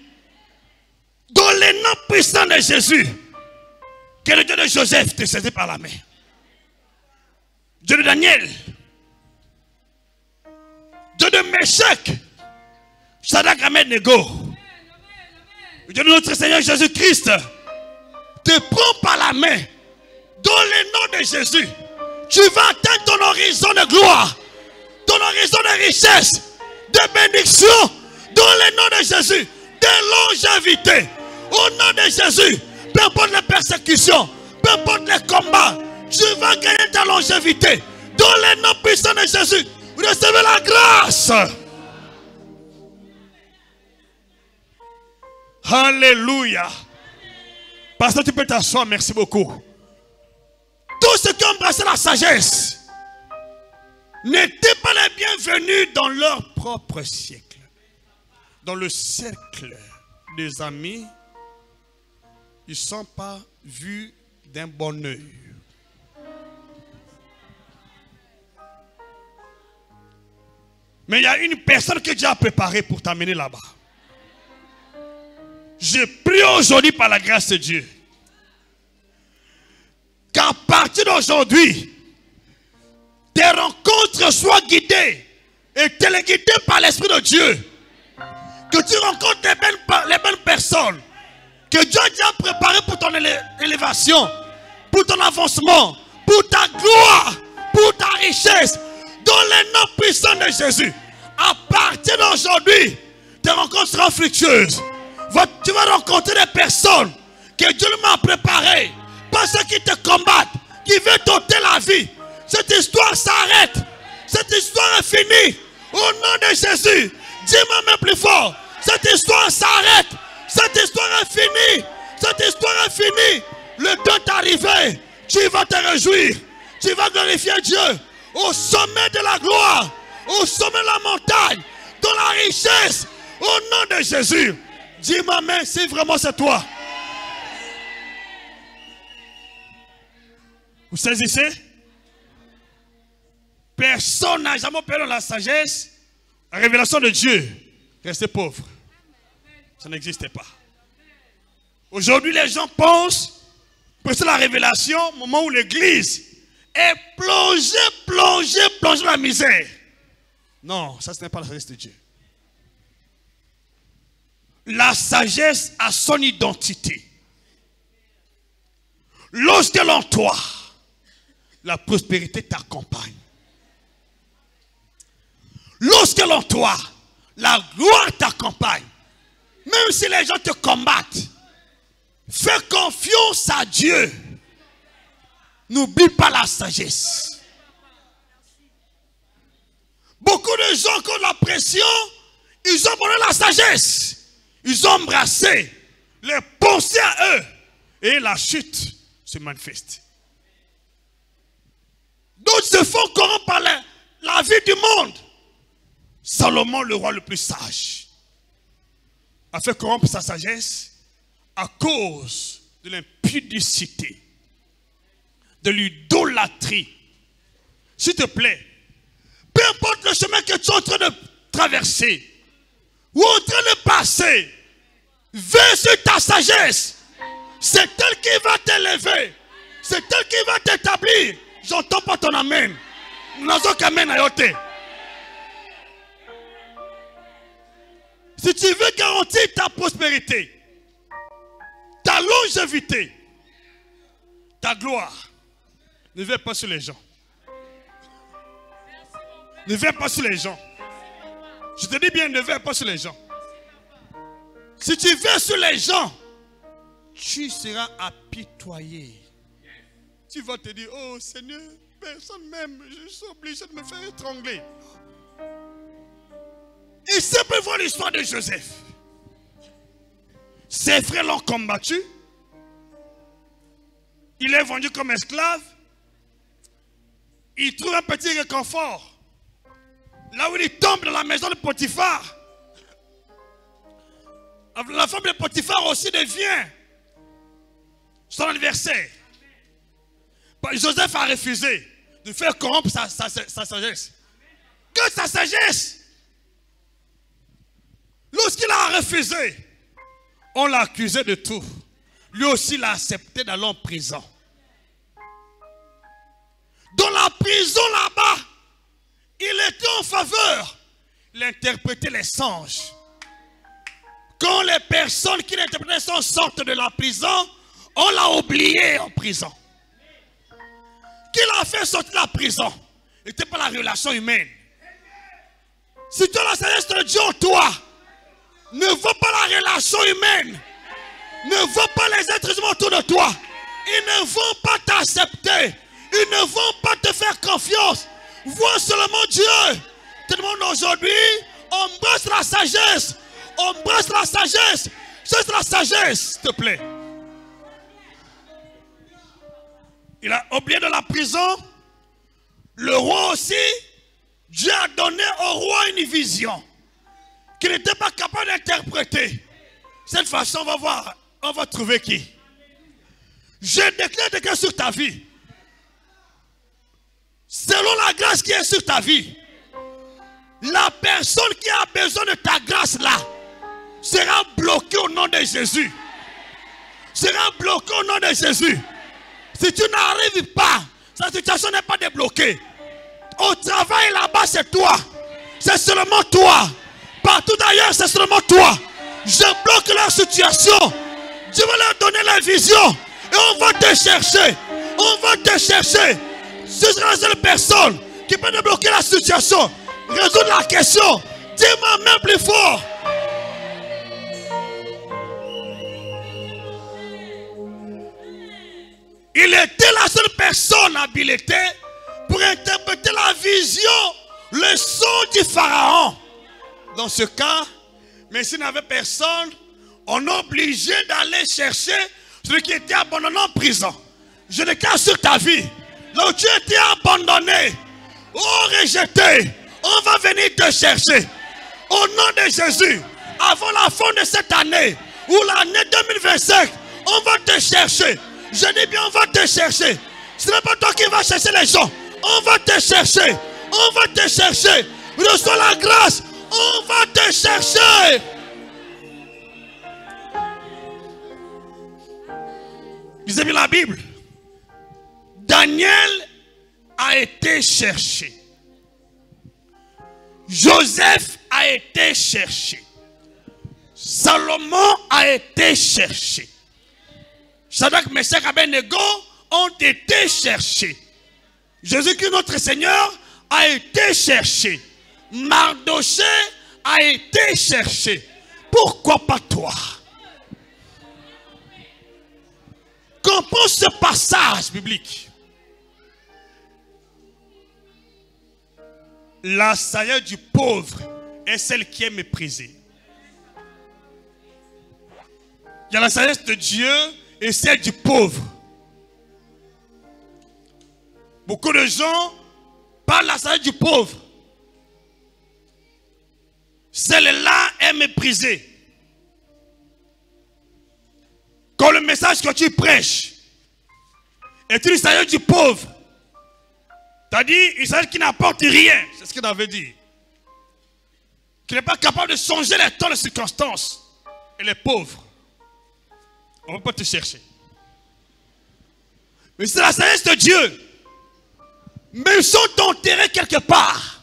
S1: dans le nom puissant de Jésus,
S2: Que le Dieu de Joseph te saisit par la main. Dieu de Daniel. Dieu de Meshach. Shadrach, Abednego. Dieu de notre Seigneur Jésus-Christ te prend par la main. Dans le nom de Jésus, tu vas atteindre ton horizon de gloire, ton horizon de richesse, de bénédiction, dans le nom de Jésus, de longévité. Au nom de Jésus, peu importe les persécutions, peu importe les combats, tu vas gagner ta longévité. Dans le nom puissant de Jésus, recevez la grâce. Alléluia. Pasteur, tu peux t'asseoir, merci beaucoup. Tous ceux qui ont embrassé la sagesse n'étaient pas les bienvenus dans leur propre siècle. Dans le cercle des amis, ils ne sont pas vus d'un bon œil. Mais il y a une personne que Dieu a préparée pour t'amener là-bas. Je prie aujourd'hui par la grâce de Dieu qu'à partir d'aujourd'hui, tes rencontres soient guidées et téléguidées par l'Esprit de Dieu. Que tu rencontres les bonnes personnes que Dieu a déjà préparées pour ton élévation, pour ton avancement, pour ta gloire, pour ta richesse. Dans le nom puissant de Jésus, à partir d'aujourd'hui, tes rencontres seront fructueuses. Tu vas rencontrer des personnes que Dieu m'a préparées. Pas ceux qui te combattent, qui veulent t'ôter la vie. Cette histoire s'arrête. Cette histoire est finie. Au nom de Jésus, dis-moi même plus fort. Cette histoire s'arrête. Cette histoire est finie. Cette histoire est finie. Le temps est arrivé. Tu vas te réjouir. Tu vas glorifier Dieu. Au sommet de la gloire. Au sommet de la montagne. Dans la richesse. Au nom de Jésus. Dis-moi même si vraiment c'est toi. Vous saisissez? Personne n'a jamais perdu la sagesse, la révélation de Dieu. Restez pauvre. Ça n'existait pas. Aujourd'hui, les gens pensent que c'est la révélation, au moment où l'église est plongée dans la misère. Non, ça ce n'est pas la sagesse de Dieu. La sagesse a son identité. Lorsque l'on toi, la prospérité t'accompagne. Lorsque l'on toi, la gloire t'accompagne. Même si les gens te combattent, fais confiance à Dieu. N'oublie pas la sagesse. Beaucoup de gens qui ont la pression, ils ont abandonné la sagesse. Ils ont embrassé les pensées à eux. Et la chute se manifeste. D'autres se font corrompre par la vie du monde. Salomon, le roi le plus sage, a fait corrompre sa sagesse à cause de l'impudicité, de l'idolâtrie. S'il te plaît, peu importe le chemin que tu es en train de traverser ou en train de passer, veille sur ta sagesse. C'est elle qui va t'élever. C'est elle qui va t'établir. J'entends pas ton amen. Si tu veux garantir ta prospérité, ta longévité, ta gloire, ne veille pas sur les gens. Ne veille pas sur les gens. Je te dis bien, ne veille pas sur les gens. Si tu veilles sur les gens, tu seras apitoyé. Tu vas te dire, oh Seigneur, personne m'aime, je suis obligé de me faire étrangler. Et c'est pour voir l'histoire de Joseph. Ses frères l'ont combattu. Il est vendu comme esclave. Il trouve un petit réconfort. Là où il tombe dans la maison de Potiphar. La femme de Potiphar aussi devient son adversaire. Joseph a refusé de faire corrompre sa sagesse. Que sa sagesse. Lorsqu'il a refusé, on l'a accusé de tout. lui aussi l'a accepté dans l'homme prison. Dans la prison là-bas, il était en faveur. Il interprétait les songes. Quand les personnes qui l'interprétaient les songes sortent de la prison, on l'a oublié en prison. Qui l'a fait sortir de la prison? Ce n'était pas la relation humaine. Si tu as la sagesse de Dieu en toi, ne vois pas la relation humaine. Ne vois pas les êtres humains autour de toi. Ils ne vont pas t'accepter. Ils ne vont pas te faire confiance. Vois seulement Dieu. Tout le monde aujourd'hui embrasse la sagesse. Embrasse la sagesse. C'est la sagesse, s'il te plaît. Il a oublié de la prison. Le roi aussi. Dieu a donné au roi une vision qu'il n'était pas capable d'interpréter. Cette façon, on va voir, on va trouver qui. Je déclare sur ta vie. Selon la grâce qui est sur ta vie, la personne qui a besoin de ta grâce là sera bloquée au nom de Jésus. Sera bloquée au nom de Jésus. Si tu n'arrives pas, sa situation n'est pas débloquée. Au travail là-bas, c'est toi. C'est seulement toi. Partout ailleurs, c'est seulement toi. Je bloque leur situation. Je vais leur donner la vision. Et on va te chercher. On va te chercher. Ce sera la seule personne qui peut débloquer la situation. Résoudre la question. Dis-moi même plus fort. Il était la seule personne habilitée pour interpréter la vision, le son du pharaon. Dans ce cas, mais s'il n'y avait personne, on est obligé d'aller chercher celui qui était abandonné en prison. Je déclare sur ta vie, là où tu étais abandonné, ou rejeté, on va venir te chercher. Au nom de Jésus, avant la fin de cette année, ou l'année 2025, on va te chercher. Je dis bien, on va te chercher. Ce n'est pas toi qui vas chercher les gens. On va te chercher. On va te chercher. Reçois la grâce. On va te chercher. Lisez bien la Bible. Daniel a été cherché. Joseph a été cherché. Salomon a été cherché. Shadrach, Meshach, Abednego ont été cherchés. Jésus-Christ, notre Seigneur, a été cherché. Mardoché a été cherché. Pourquoi pas toi? Comprends ce passage biblique. La sagesse du pauvre est celle qui est méprisée. Il y a la sagesse de Dieu et celle du pauvre. Beaucoup de gens parlent de la sagesse du pauvre. Celle-là est méprisée. Quand le message que tu prêches est une sagesse du pauvre, tu as dit une sagesse qui n'apporte rien. C'est ce qu'il avait dit. Qui n'est pas capable de changer les temps, les circonstances. Et les pauvres, on ne va pas te chercher. Mais c'est la sagesse de Dieu. Mais ils sont enterrés quelque part.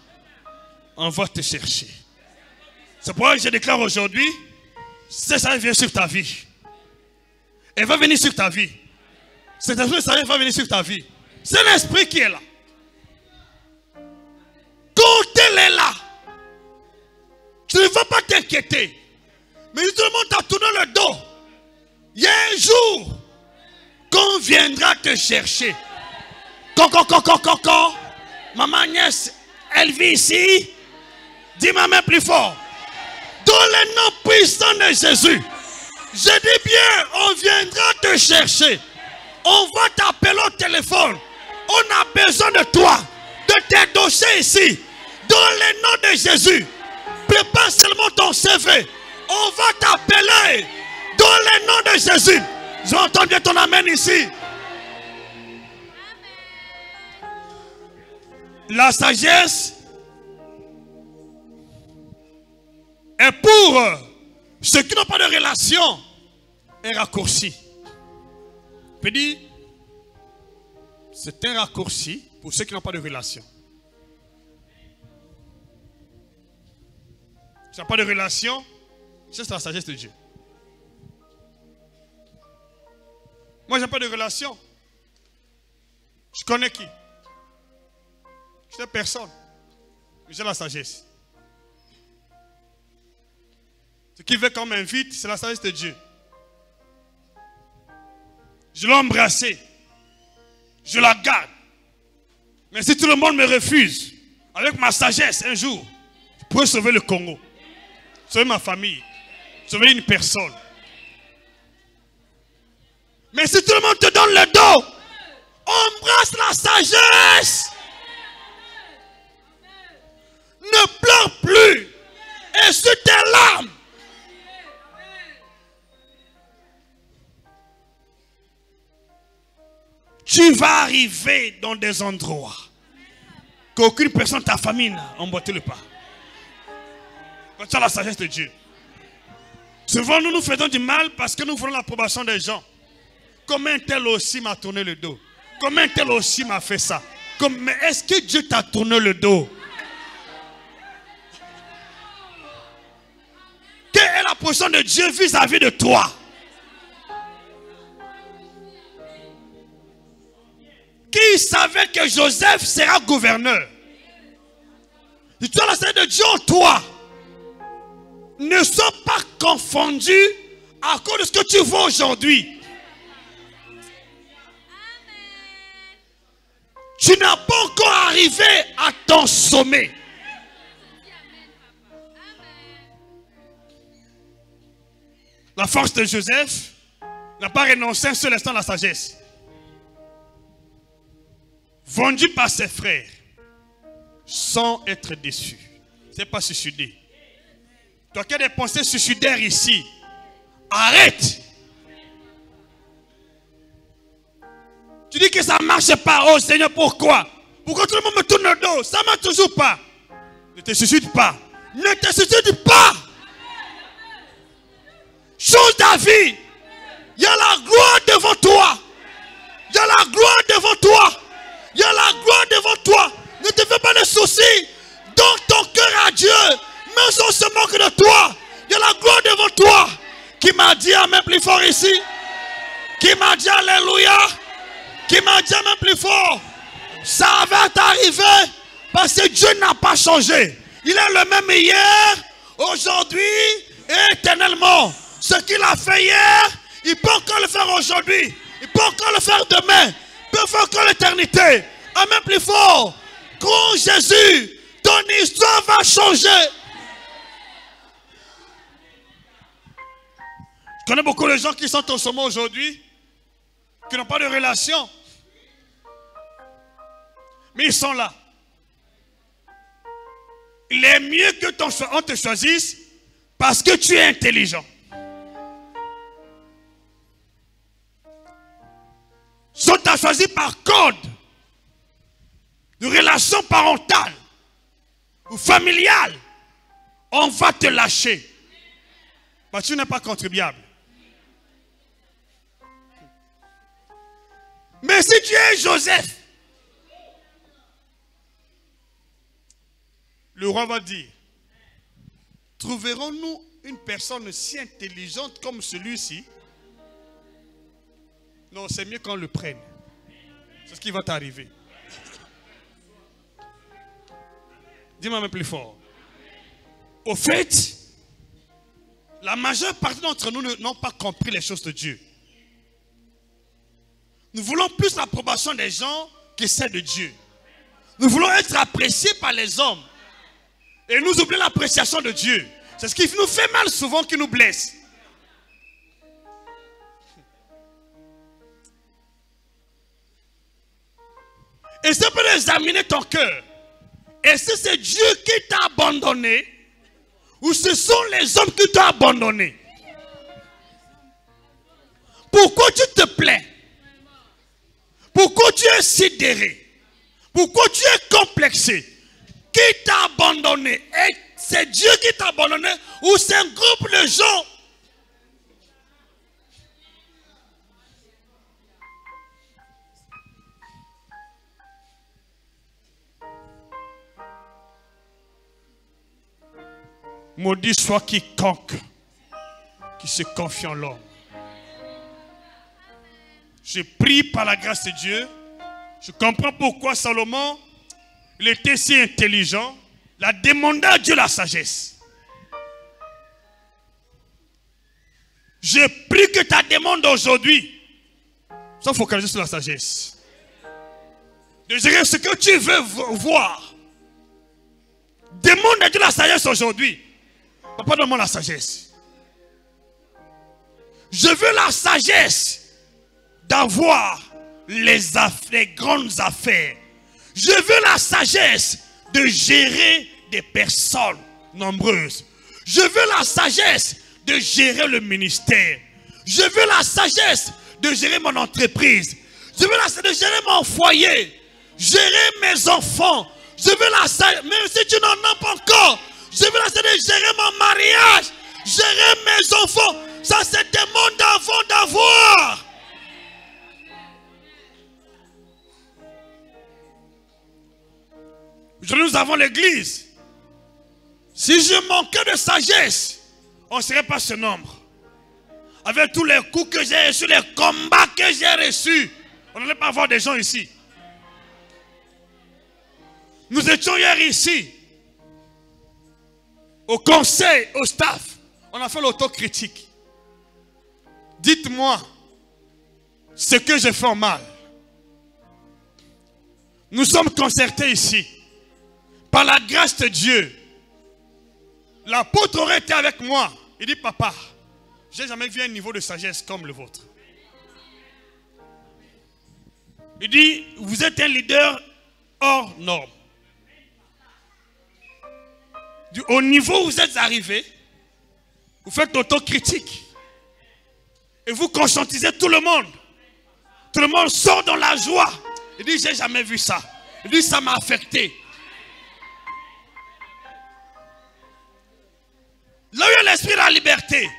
S2: On va te chercher. C'est pourquoi je déclare aujourd'hui, cette sagesse vient sur ta vie. Elle va venir sur ta vie. Cette sagesse va venir sur ta vie. C'est l'esprit qui est là. Quand elle est là, tu ne vas pas t'inquiéter. Mais tout le monde t'a tourné le dos. Il y a un jour qu'on viendra te chercher. Quand. Maman Agnès, elle vit ici. Dis ma main plus fort. Dans le nom puissant de Jésus. Je dis bien, on viendra te chercher. On va t'appeler au téléphone. On a besoin de toi. De tes dossiers ici. Dans le nom de Jésus. Prépare seulement ton CV. On va t'appeler. Dans le nom de Jésus. J'entends bien ton amen ici. La sagesse est pour ceux qui n'ont pas de relation. Un raccourci.
S1: peux dire, c'est un raccourci pour ceux qui n'ont pas de relation. Si tu n'as pas de relation, c'est la sagesse de Dieu. Moi, je n'ai pas de relation. Je connais qui? Je sais personne. J'ai la sagesse. Ce qui veut qu'on m'invite, c'est la sagesse de Dieu. Je l'ai embrassée. Je la garde. Mais si tout le monde me refuse, avec ma sagesse, un jour, je pourrais sauver le Congo. Sauver ma famille. Sauver une personne. Mais si tout le monde te donne le dos, embrasse la sagesse. Ne pleure plus. Essuie tes larmes. Tu vas arriver dans des endroits qu'aucune personne de ta famille n'a emboîté le pas. Quand tu as la sagesse de Dieu. Souvent, nous nous faisons du mal parce que nous voulons l'approbation des gens. Comment tel aussi m'a tourné le dos? Comment tel aussi m'a fait ça? Mais est-ce que Dieu t'a tourné le dos? Quelle est la position de Dieu vis-à-vis de toi? Qui savait que Joseph sera gouverneur? Si tu as la sagesse de Dieu en toi, ne sois pas confondu à cause de ce que tu vois aujourd'hui. Tu n'as pas encore arrivé à ton sommet. La force de Joseph n'a pas renoncé un seul instant à la sagesse. Vendu par ses frères, sans être déçu. C'est pas suicider. Toi qui as des pensées suicidaires ici, arrête. Tu dis que ça ne marche pas. Oh Seigneur, pourquoi? Pourquoi tout le monde me tourne le dos? Ça ne marche toujours pas. Ne te suicide pas. Ne te suicide pas. Change ta vie. Il y a la gloire devant toi. Il y a la gloire devant toi. Il y a la gloire devant toi. Ne te fais pas de soucis. Donne ton cœur à Dieu. Même si on se moque de toi, il y a la gloire devant toi. Qui m'a dit amen plus fort ici? Qui m'a dit alléluia? Qui m'a dit amen plus fort? Ça va t'arriver parce que Dieu n'a pas changé. Il est le même hier, aujourd'hui et éternellement. Ce qu'il a fait hier, il peut encore le faire aujourd'hui. Il peut encore le faire demain. Il peut faire encore l'éternité. Amen plus fort. Grand Jésus, ton histoire va changer. Je connais beaucoup de gens qui sont au sommet aujourd'hui, qui n'ont pas de relation. Mais ils sont là. Il est mieux que on te choisisse parce que tu es intelligent. Si on t'a choisi par code de relation parentale ou familiale, on va te lâcher. Parce que tu n'es pas contribuable. Mais si tu es Joseph, le roi va dire, trouverons-nous une personne si intelligente comme celui-ci? Non, c'est mieux qu'on le prenne. C'est ce qui va t'arriver. Dis-moi même plus fort. Au fait, la majeure partie d'entre nous n'ont pas compris les choses de Dieu. Nous voulons plus l'approbation des gens que celle de Dieu. Nous voulons être appréciés par les hommes. Et nous oublions l'appréciation de Dieu. C'est ce qui nous fait mal souvent, qui nous blesse. Et ça peut examiner ton cœur. Est-ce que c'est Dieu qui t'a abandonné? Ou ce sont les hommes qui t'ont abandonné? Pourquoi tu te plains? Pourquoi tu es sidéré? Pourquoi tu es complexé? Qui t'a abandonné? Et c'est Dieu qui t'a abandonné ou c'est un groupe de gens? Maudit soit quiconque qui se confie en l'homme. Je prie par la grâce de Dieu. Je comprends pourquoi Salomon, il était si intelligent. Il a demandé à Dieu la sagesse. Je prie que ta demande aujourd'hui soit focalisée sur la sagesse. De gérer ce que tu veux voir. Demande à Dieu la sagesse aujourd'hui. Papa, donne-moi la sagesse. Je veux la sagesse d'avoir les grandes affaires. Je veux la sagesse de gérer des personnes nombreuses. Je veux la sagesse de gérer le ministère. Je veux la sagesse de gérer mon entreprise. Je veux la sagesse de gérer mon foyer. Gérer mes enfants. Je veux la sagesse, même si tu n'en as pas encore. Je veux la sagesse de gérer mon mariage. Gérer mes enfants. Ça se demande avant d'avoir. Aujourd'hui, nous avons l'église. Si je manquais de sagesse, on ne serait pas ce nombre. Avec tous les coups que j'ai reçus, les combats que j'ai reçus, on n'allait pas avoir des gens ici. Nous étions hier ici, au conseil, au staff. On a fait l'autocritique. Dites-moi ce que j'ai fait en mal. Nous sommes concertés ici. Par la grâce de Dieu, l'apôtre aurait été avec moi. Il dit, papa, je n'ai jamais vu un niveau de sagesse comme le vôtre. Il dit, vous êtes un leader hors norme. Au niveau où vous êtes arrivé, vous faites autocritique. Et vous conscientisez tout le monde. Tout le monde sort dans la joie. Il dit, je n'ai jamais vu ça. Il dit, ça m'a affecté. Là où il y a l'esprit de la liberté.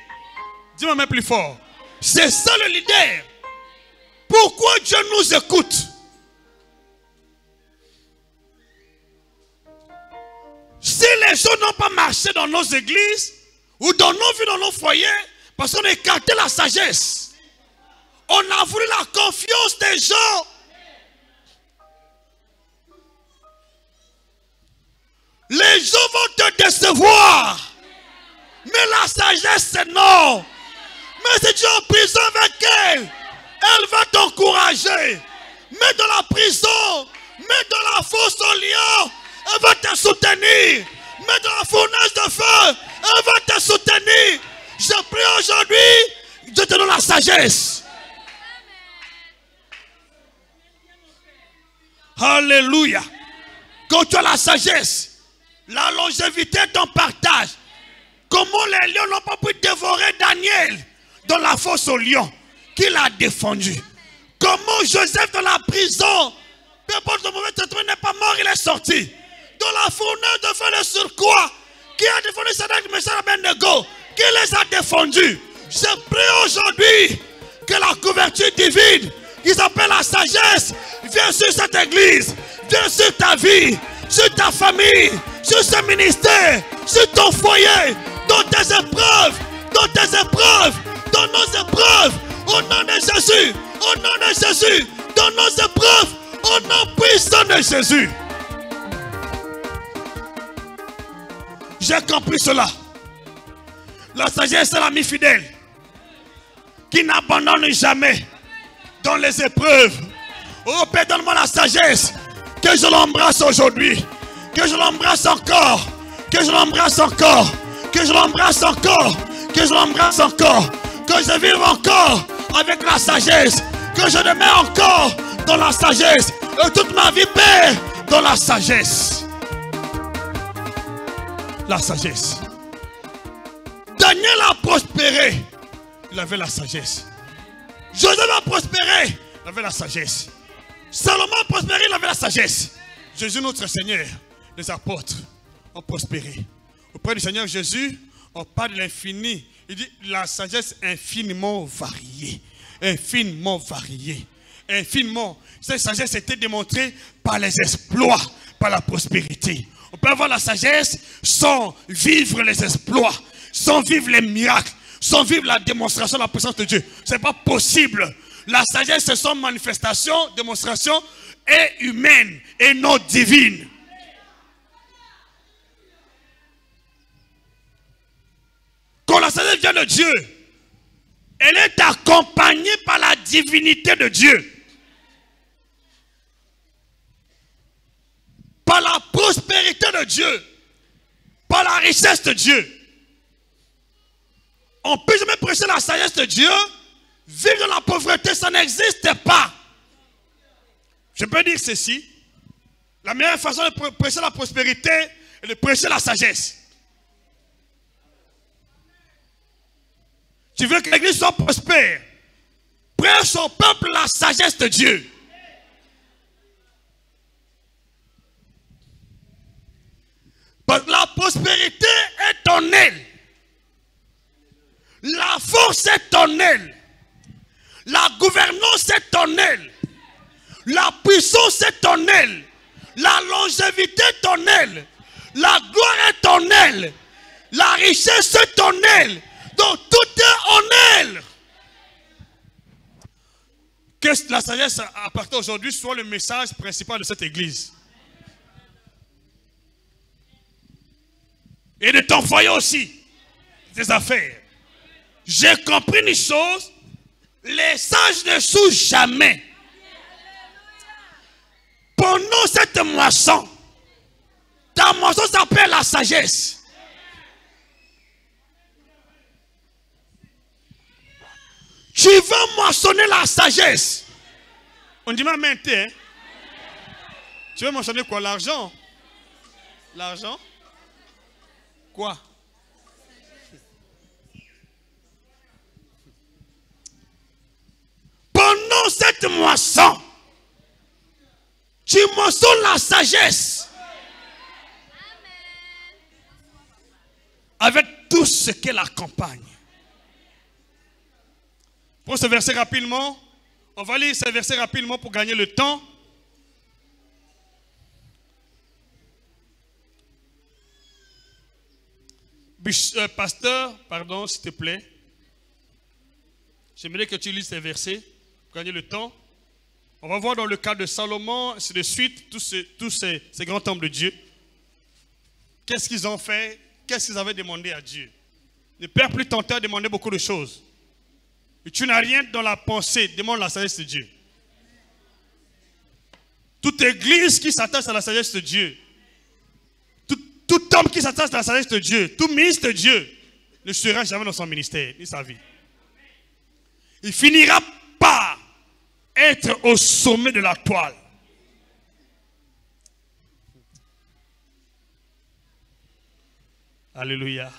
S1: Dis-moi même plus fort. C'est ça le leader. Pourquoi Dieu nous écoute? Si les gens n'ont pas marché dans nos églises, ou dans nos vies, dans nos foyers, parce qu'on a écarté la sagesse. On a voulu la confiance des gens. Les gens vont te décevoir. Mais la sagesse, c'est non. Mais si tu es en prison avec elle, elle va t'encourager. Mais dans la prison, mais dans la fosse au lion, elle va te soutenir. Mais dans la fournaise de feu, elle va te soutenir. Je prie aujourd'hui, Dieu te donne la sagesse. Alléluia. Quand tu as la sagesse, la longévité est ton partage. Comment les lions n'ont pas pu dévorer Daniel dans la fosse au lion, qui l'a défendu. Comment Joseph dans la prison, peu importe le mauvais traitement, n'est pas mort, il est sorti. Dans la fournaise de feu de surcroît, qui a défendu Sadak, Meshach et Abednego, qui les a défendus. Je prie aujourd'hui que la couverture divine, qui s'appelle la sagesse, vienne sur cette église, vienne sur ta vie, sur ta famille, sur ce ministère, sur ton foyer, dans tes épreuves, dans nos épreuves, au nom de Jésus, au nom de Jésus, dans nos épreuves, au nom puissant de Jésus. J'ai compris cela. La sagesse est l'ami fidèle qui n'abandonne jamais dans les épreuves. Oh Père, donne-moi la sagesse, que je l'embrasse aujourd'hui, que je l'embrasse encore, que je l'embrasse encore, que je l'embrasse encore, que je l'embrasse encore, que je vive encore avec la sagesse, que je demeure encore dans la sagesse, et toute ma vie, Père, dans la sagesse. La sagesse. Daniel a prospéré, il avait la sagesse. Joseph a prospéré, il avait la sagesse. Salomon a prospéré, il avait la sagesse. Jésus notre Seigneur, les apôtres ont prospéré. Auprès du Seigneur Jésus, on parle de l'infini. Il dit la sagesse infiniment variée. Infiniment variée. Infiniment. Cette sagesse était démontrée par les exploits, par la prospérité.
S2: On peut avoir la sagesse sans vivre les exploits, sans vivre les miracles, sans vivre la démonstration de la puissance de Dieu. Ce n'est pas possible. La sagesse, ce sont manifestations, démonstrations et humaines et non divines. Quand la sagesse vient de Dieu, elle est accompagnée par la divinité de Dieu. Par la prospérité de Dieu. Par la richesse de Dieu. On ne peut jamais prêcher la sagesse de Dieu. Vivre dans la pauvreté, ça n'existe pas. Je peux dire ceci. La meilleure façon de prêcher la prospérité est de prêcher la sagesse. Tu veux que l'église soit prospère. Prêche au peuple la sagesse de Dieu. Parce que la prospérité est en elle. La force est en elle. La gouvernance est en elle. La puissance est en elle. La longévité est en elle. La gloire est en elle. La richesse est en elle. Donc tout est en elle. Que la sagesse à partir d'aujourd'hui soit le message principal de cette église. Et de ton foyer aussi. Des affaires. J'ai compris une chose. Les sages ne souffrent jamais. Pendant cette moisson, ta moisson s'appelle la sagesse. Tu vas moissonner la sagesse. On dit ma main, hein? Tu veux moissonner quoi? L'argent? L'argent? Quoi? Pendant cette moisson, tu moissonnes la sagesse. Avec tout ce qu'elle accompagne. Prends ce verset rapidement. On va lire ce verset rapidement pour gagner le temps. Pasteur, pardon, s'il te plaît. J'aimerais que tu lises ces versets pour gagner le temps. On va voir dans le cas de Salomon, ainsi de suite, tous ces grands hommes de Dieu. Qu'est-ce qu'ils ont fait? Qu'est-ce qu'ils avaient demandé à Dieu? Ne perds plus ton temps à demander beaucoup de choses. Et tu n'as rien dans la pensée, demande la sagesse de Dieu. Toute église qui s'attache à la sagesse de Dieu, tout homme qui s'attache à la sagesse de Dieu, tout ministre de Dieu, ne sera jamais dans son ministère, ni sa vie. Il finira par être au sommet de la toile. Alléluia.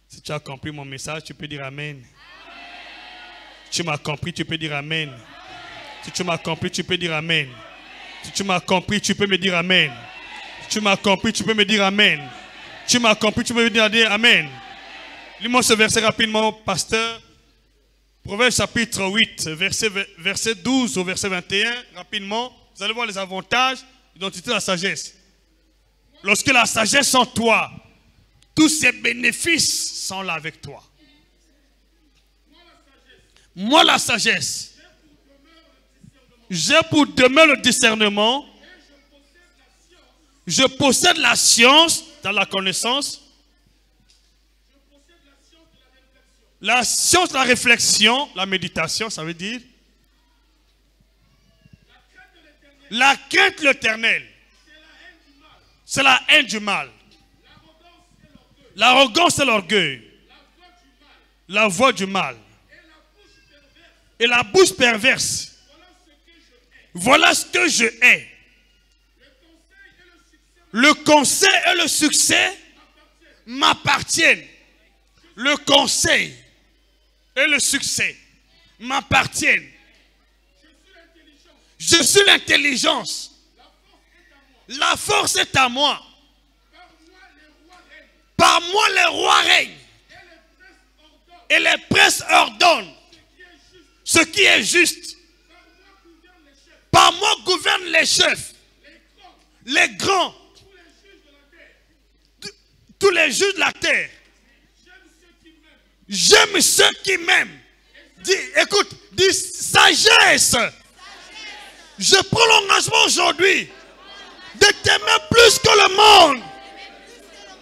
S2: Si tu as compris mon message, tu peux dire Amen. Si tu m'as compris, tu peux dire Amen. Si tu m'as compris, tu peux dire Amen. Si tu m'as compris, tu peux me dire Amen. Si tu m'as compris, tu peux me dire Amen. Si tu m'as compris, tu peux me dire Amen. Lis-moi ce verset rapidement, pasteur. Proverbe chapitre 8, verset 12 au verset 21, rapidement. Vous allez voir les avantages, l'identité de la sagesse. Lorsque la sagesse est en toi, tous ses bénéfices sont là avec toi. Moi, la sagesse, j'ai pour demeure le discernement. Je possède la science dans la connaissance. La science de la réflexion, la méditation, ça veut dire la crainte de l'éternel. C'est la haine du mal. L'arrogance et l'orgueil. La voix du mal. Et la bouche perverse. Voilà ce que je hais. Le conseil et le succès m'appartiennent. Le conseil et le succès m'appartiennent. Je suis l'intelligence. La force est à moi. Par moi les rois règnent. Et les princes ordonnent ce qui est juste. Par moi gouvernent les chefs. les grands, tous les juges de la terre. J'aime ceux qui m'aiment. Dis, écoute, dis sagesse. Je prends l'engagement aujourd'hui de t'aimer plus que le monde.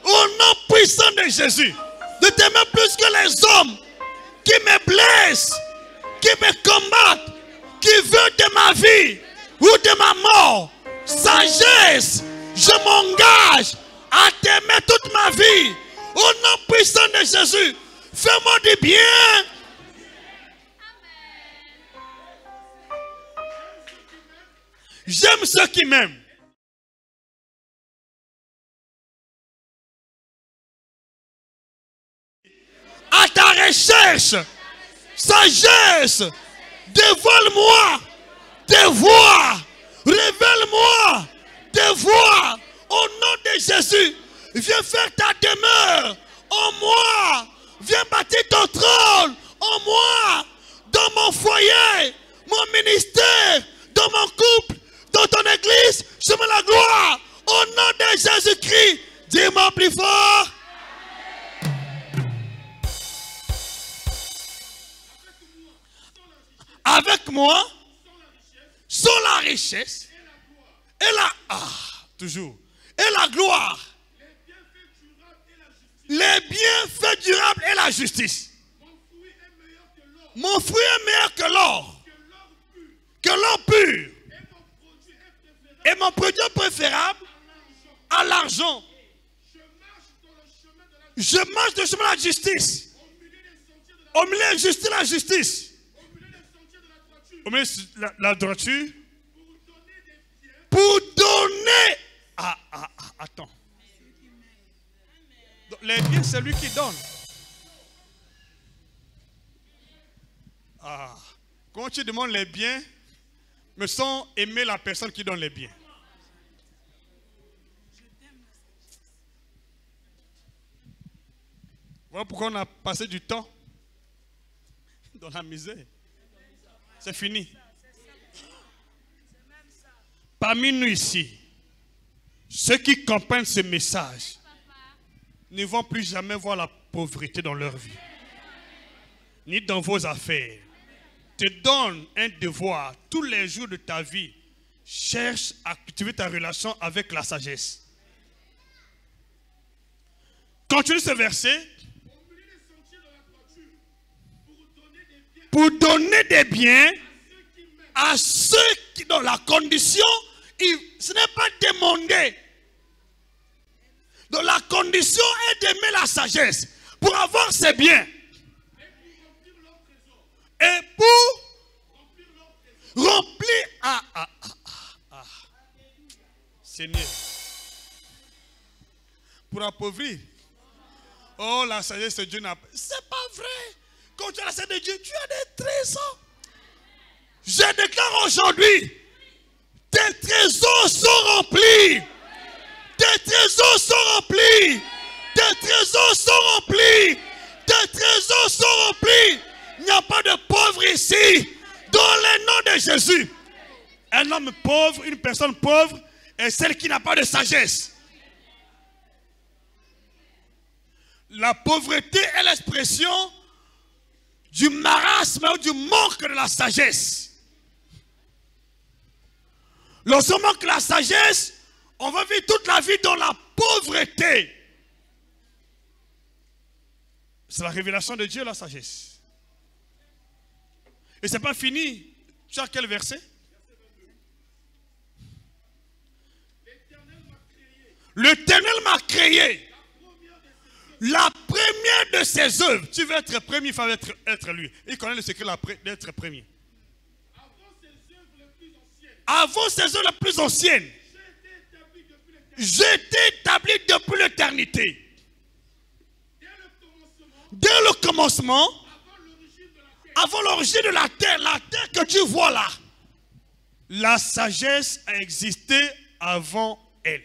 S2: Au nom puissant de Jésus. De t'aimer plus que les hommes qui me blessent, qui me combattent, qui veulent de ma vie ou de ma mort. Sagesse. Je m'engage à t'aimer toute ma vie. Au nom puissant de Jésus. Fais-moi du bien. J'aime ceux qui m'aiment. À ta recherche, sagesse, dévoile-moi tes voies, révèle-moi tes voies. Au nom de Jésus, viens faire ta demeure en moi. Viens bâtir ton trône en moi, dans mon foyer, mon ministère, dans mon couple, dans ton église. Je me la gloire. Au nom de Jésus-Christ, dis-moi plus fort. Avec moi, sans la richesse, et la... toujours. Et la gloire. Les bienfaits durables et la justice. Mon fruit est meilleur que l'or. Que l'or pur. Et mon produit préférable à l'argent. Je marche dans le chemin de la justice. Au milieu de la justice. Au milieu de la droiture. Pour donner. Attends. Les biens, c'est lui qui donne. Quand tu demandes les biens, me sont aimer la personne qui donne les biens. Voilà pourquoi on a passé du temps dans la misère. C'est fini. Parmi nous ici, ceux qui comprennent ce message ne vont plus jamais voir la pauvreté dans leur vie, ni dans vos affaires. Te donne un devoir tous les jours de ta vie. Cherche à cultiver ta relation avec la sagesse. Continue ce verset. Pour donner des biens à ceux qui, dans la condition, ce n'est pas demander. Donc la condition est d'aimer la sagesse pour avoir ses biens. Et pour remplir. Seigneur. Pour appauvrir. Oh, la sagesse de Dieu n'a pas. C'est pas vrai. Quand tu as la sagesse de Dieu, tu as des trésors. Je déclare aujourd'hui, tes trésors sont remplis. Tes trésors sont remplis. Tes trésors sont remplis. Tes trésors sont remplis. Il n'y a pas de pauvre ici. Dans le nom de Jésus. Un homme pauvre, une personne pauvre est celle qui n'a pas de sagesse. La pauvreté est l'expression du marasme ou du manque de la sagesse. Lorsqu'on manque la sagesse, on va vivre toute la vie dans la pauvreté. C'est la révélation de Dieu, la sagesse. Et ce n'est pas fini. Tu as quel verset? L'Éternel m'a créé. La première de ses œuvres. Tu veux être premier, il faut être lui. Il connaît le secret d'être premier. Avant ses œuvres les plus anciennes. J'étais établi depuis l'éternité. Dès le commencement, avant l'origine de la terre que tu vois là, la sagesse a existé avant elle.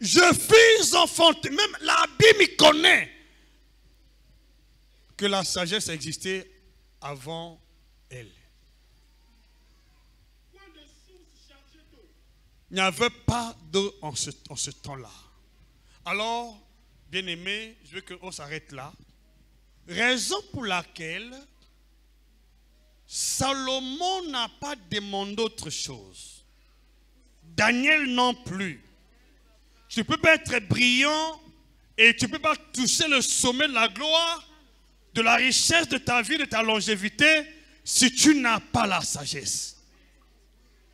S2: Je fus enfanté, même la Bible connaît que la sagesse existait avant elle. Il n'y avait pas d'eau en ce temps-là. Alors, bien-aimé, je veux qu'on s'arrête là. Raison pour laquelle Salomon n'a pas demandé autre chose. Daniel non plus. Tu ne peux pas être brillant et tu ne peux pas toucher le sommet de la gloire, de la richesse de ta vie, de ta longévité, si tu n'as pas la sagesse.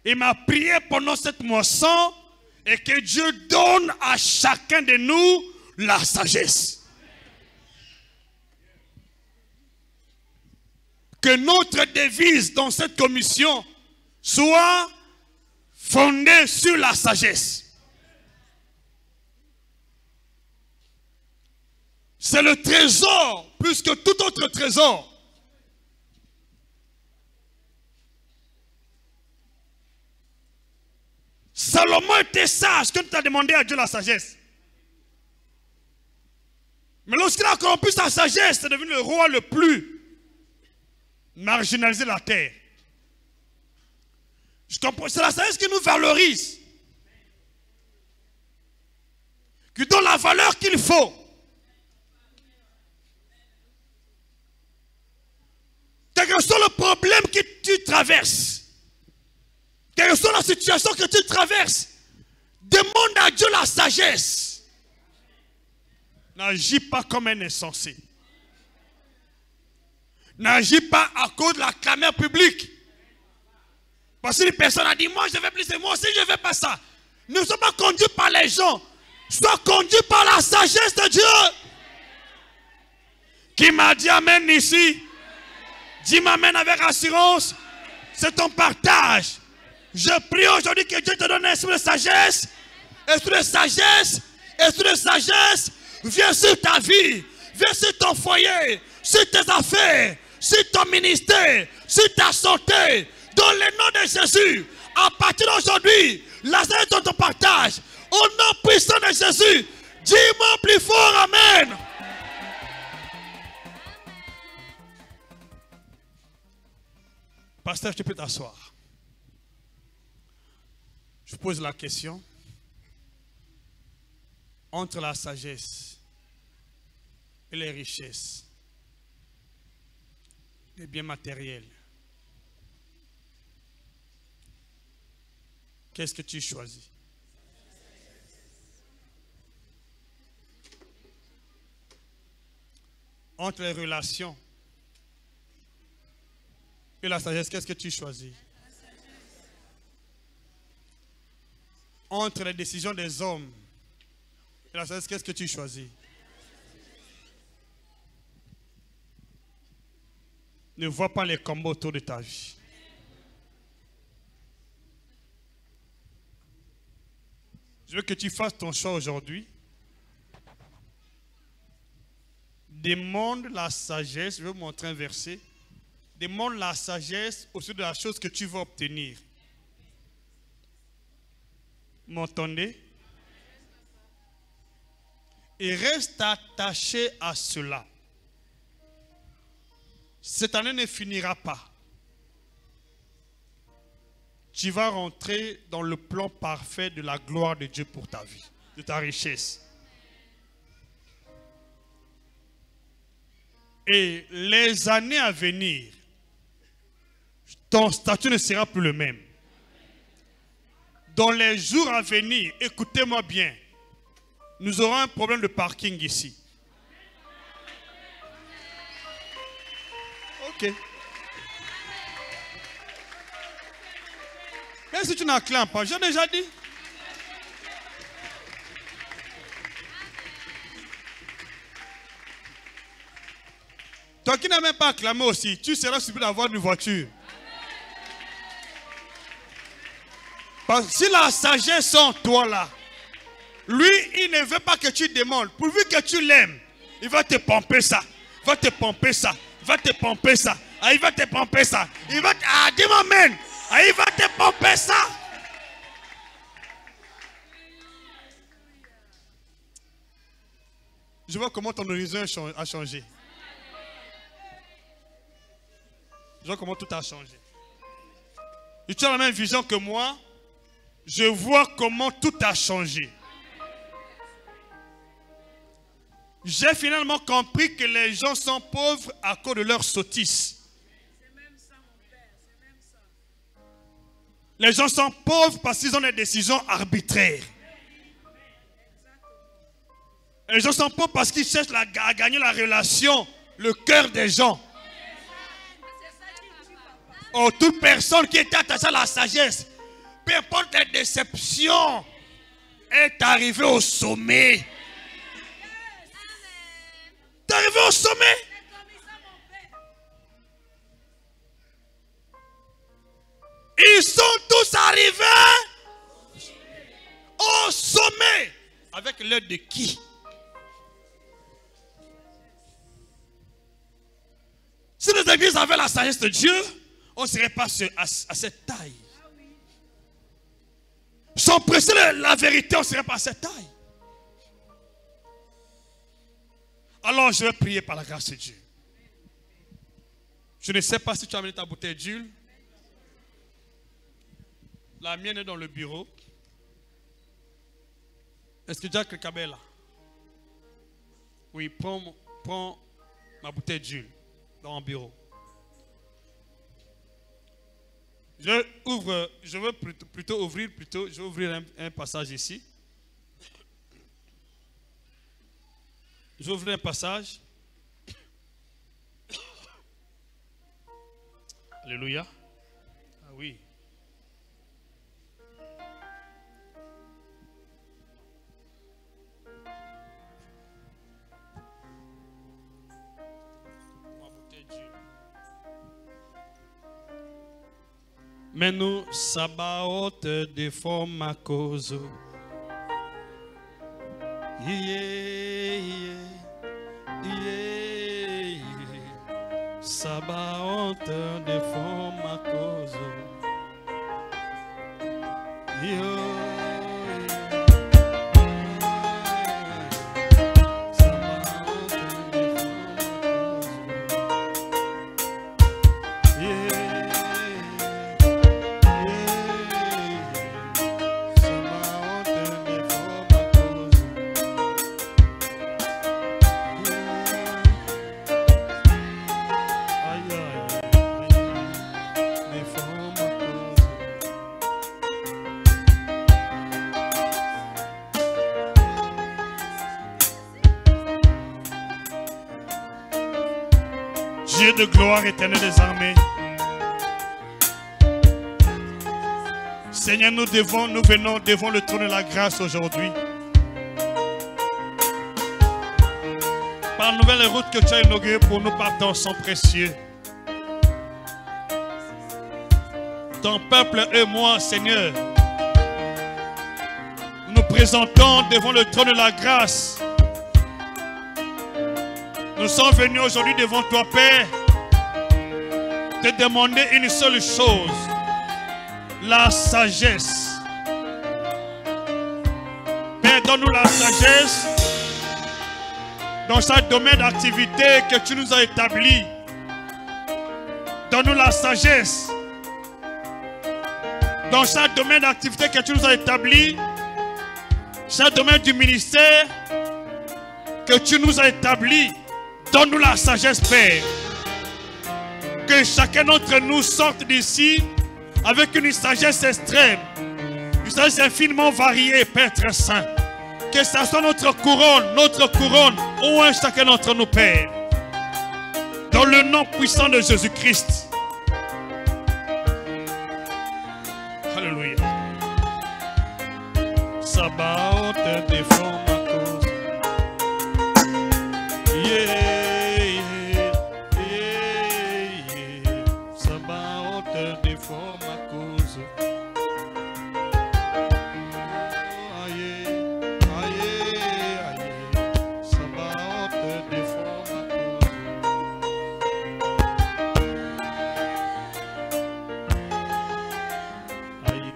S2: Et ma prière pendant cette moisson est que Dieu donne à chacun de nous la sagesse. Que notre devise dans cette commission soit fondée sur la sagesse. C'est le trésor plus que tout autre trésor. Salomon était sage quand tu as demandé à Dieu la sagesse. Mais lorsqu'il a corrompu sa sagesse, c'est devenu le roi le plus marginalisé de la terre. Je comprends. C'est la sagesse qui nous valorise, qui donne la valeur qu'il faut. Quel que soit le problème que tu traverses, quelle que soit la situation que tu traverses, demande à Dieu la sagesse. N'agis pas comme un insensé. N'agis pas à cause de la clameur publique. Parce qu'une personne a dit, moi je vais plus et moi aussi je ne vais pas ça. Ne sois pas conduit par les gens. Sois conduit par la sagesse de Dieu. Qui m'a dit amen ici? Dis-moi amen avec assurance. C'est ton partage. Je prie aujourd'hui que Dieu te donne un esprit de sagesse. Esprit de sagesse. Esprit de sagesse. Viens sur ta vie. Viens sur ton foyer. Sur tes affaires. Sur ton ministère. Sur ta santé. Dans le nom de Jésus. À partir d'aujourd'hui, la sagesse de ton partage. Au nom puissant de Jésus. Dis-moi plus fort amen. Pasteur, tu peux t'asseoir. Je pose la question. Entre la sagesse et les richesses, les biens matériels, qu'est-ce que tu choisis? Entre les relations et la sagesse, qu'est-ce que tu choisis? Entre les décisions des hommes et la sagesse, qu'est-ce que tu choisis? Ne vois pas les combats autour de ta vie. Je veux que tu fasses ton choix aujourd'hui. Demande la sagesse. Je vais vous montrer un verset. Demande la sagesse au sujet de la chose que tu vas obtenir. M'entendez? Et reste attaché à cela. Cette année ne finira pas. Tu vas rentrer dans le plan parfait de la gloire de Dieu pour ta vie, de ta richesse. Et les années à venir, ton statut ne sera plus le même. Dans les jours à venir, écoutez-moi bien, nous aurons un problème de parking ici. Ok. Mais si tu n'acclames pas, j'ai déjà dit. Toi qui n'as même pas acclamé aussi, tu seras supposé d'avoir une voiture. Parce que si la sagesse est en toi là, lui, il ne veut pas que tu demandes. Pourvu que tu l'aimes, il va te pomper ça. Il va te pomper ça. Il va te pomper ça. Ah, il va te pomper ça. Il va te... Ah, dis-moi amen. Ah, il va te pomper ça. Je vois comment ton horizon a changé.
S1: Je vois comment tout a changé. Et tu as la même vision que moi. Je vois comment tout a changé. J'ai finalement compris que les gens sont pauvres à cause de leur sottise. Les gens sont pauvres parce qu'ils ont des décisions arbitraires. Les gens sont pauvres parce qu'ils cherchent à gagner la relation, le cœur des gens. Oh, toute personne qui est attachée à la sagesse, peu importe les déceptions, est arrivée au sommet. T'es arrivé au sommet. Ils sont tous arrivés au sommet. Avec l'aide de qui? Si les églises avaient la sagesse de Dieu, on ne serait pas à cette taille. Sans presser la vérité, on ne serait pas à cette taille. Alors je vais prier par la grâce de Dieu. Je ne sais pas si tu as amené ta bouteille d'huile. La mienne est dans le bureau. Est-ce que Jack Kabé est là? Oui, prends ma bouteille d'huile dans mon bureau. Je veux plutôt ouvrir un passage ici. Je vais ouvrir un passage. Alléluia. Ah oui. Mais nous, Sabaoth, défend ma cause. Sabaoth, défend ma cause. Dieu de gloire éternelle des armées. Seigneur, nous venons devant le trône de la grâce aujourd'hui. Par la nouvelle route que tu as inaugurée pour nous par ton sang précieux. Ton peuple et moi, Seigneur, nous nous présentons devant le trône de la grâce. Nous sommes venus aujourd'hui devant toi, Père, te demander une seule chose, la sagesse. Père, donne-nous la sagesse dans chaque domaine d'activité que tu nous as établi. Donne-nous la sagesse dans chaque domaine d'activité que tu nous as établi, chaque domaine du ministère que tu nous as établi. Donne-nous la sagesse, Père. Que chacun d'entre nous sorte d'ici avec une sagesse extrême. Une sagesse infiniment variée, Père très saint. Que ça soit notre couronne, au moins chacun d'entre nous, Père. Dans le nom puissant de Jésus-Christ. Alléluia. Sabaoth défend ma cause. Sabaoth défend ma cause. Aïe, aïe, aïe. Sabaoth défend ma cause. Aïe.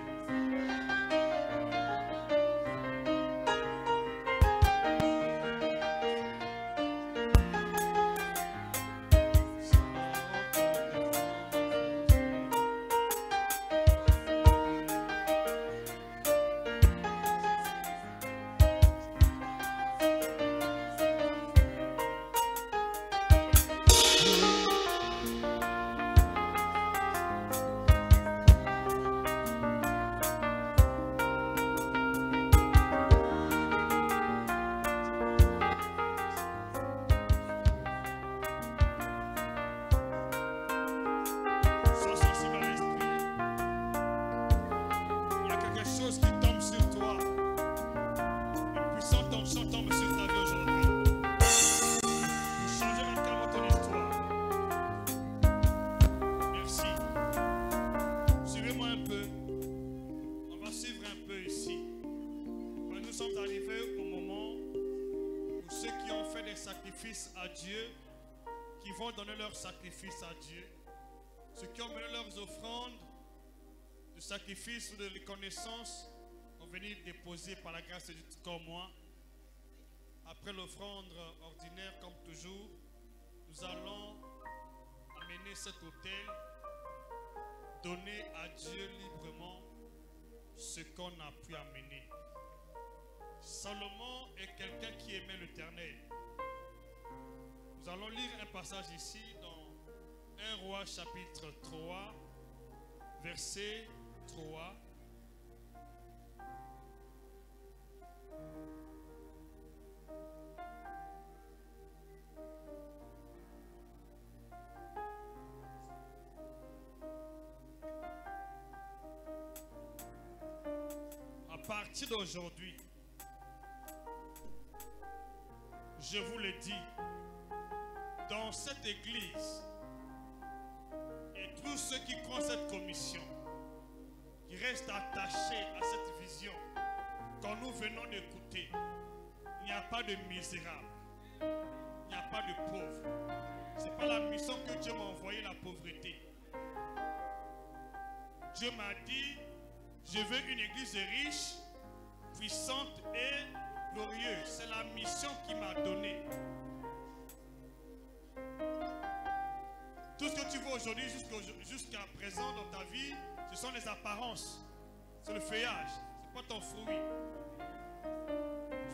S1: choses qui tombent sur toi. Une puissante onction tombe sur ta vie aujourd'hui. Changer radicalement ton histoire. Merci. Suivez-moi un peu. On va suivre un peu ici. Nous sommes arrivés au moment où ceux qui ont fait des sacrifices à Dieu, qui vont donner leur sacrifice à Dieu, ceux qui ont mené leurs offrandes de sacrifice ou de reconnaissance, vont venir déposer par la grâce de Dieu comme moi. Après l'offrande ordinaire, comme toujours, nous allons amener cet autel, donner à Dieu librement ce qu'on a pu amener. Salomon est quelqu'un qui aimait l'Éternel. Nous allons lire un passage ici dans 1 Roi chapitre 3, verset 3. À partir d'aujourd'hui, je vous le dis, dans cette église, et tous ceux qui croient cette commission, qui restent attachés à cette vision, quand nous venons d'écouter, il n'y a pas de misérable, il n'y a pas de pauvre. Ce n'est pas la mission que Dieu m'a envoyé, la pauvreté. Dieu m'a dit, je veux une église riche, puissante et glorieuse. C'est la mission qu'il m'a donnée. Tout ce que tu vois aujourd'hui, jusqu'à présent dans ta vie, ce sont les apparences. C'est le feuillage. Ce n'est pas ton fruit.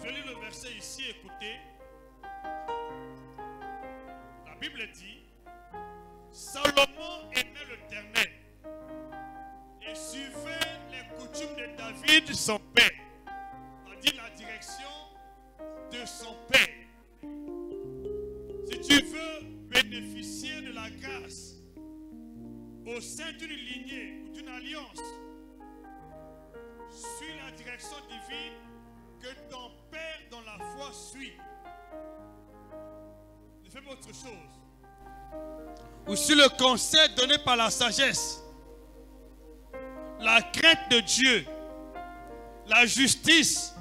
S1: Je lis le verset ici, écoutez. La Bible dit, Salomon aimait l'Éternel et suivait les coutumes de David, son père. C'est-à-dire la direction de son père. Si tu veux bénéficier de la grâce au sein d'une lignée ou d'une alliance, suis la direction divine que ton père dans la foi suit. Ne fais pas autre chose. Ou sur le conseil donné par la sagesse, la crainte de Dieu, la justice,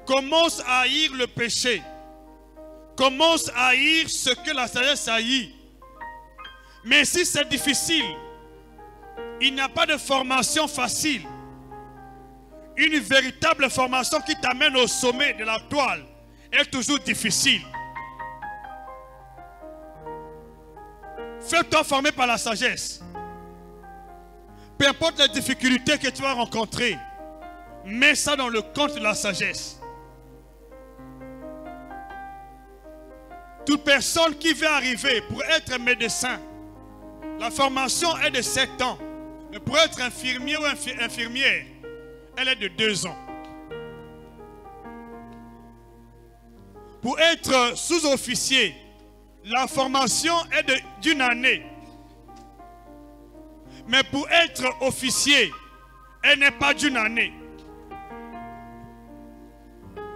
S1: commence à haïr le péché, commence à haïr ce que la sagesse haït. Mais si c'est difficile, il n'y a pas de formation facile. Une véritable formation qui t'amène au sommet de la toile est toujours difficile. Fais-toi former par la sagesse. Peu importe les difficultés que tu vas rencontrer, mets ça dans le compte de la sagesse. Toute personne qui veut arriver pour être médecin, la formation est de 7 ans. Mais pour être infirmier ou infirmière, elle est de 2 ans. Pour être sous-officier, la formation est d'1 année. Mais pour être officier, elle n'est pas d'1 année.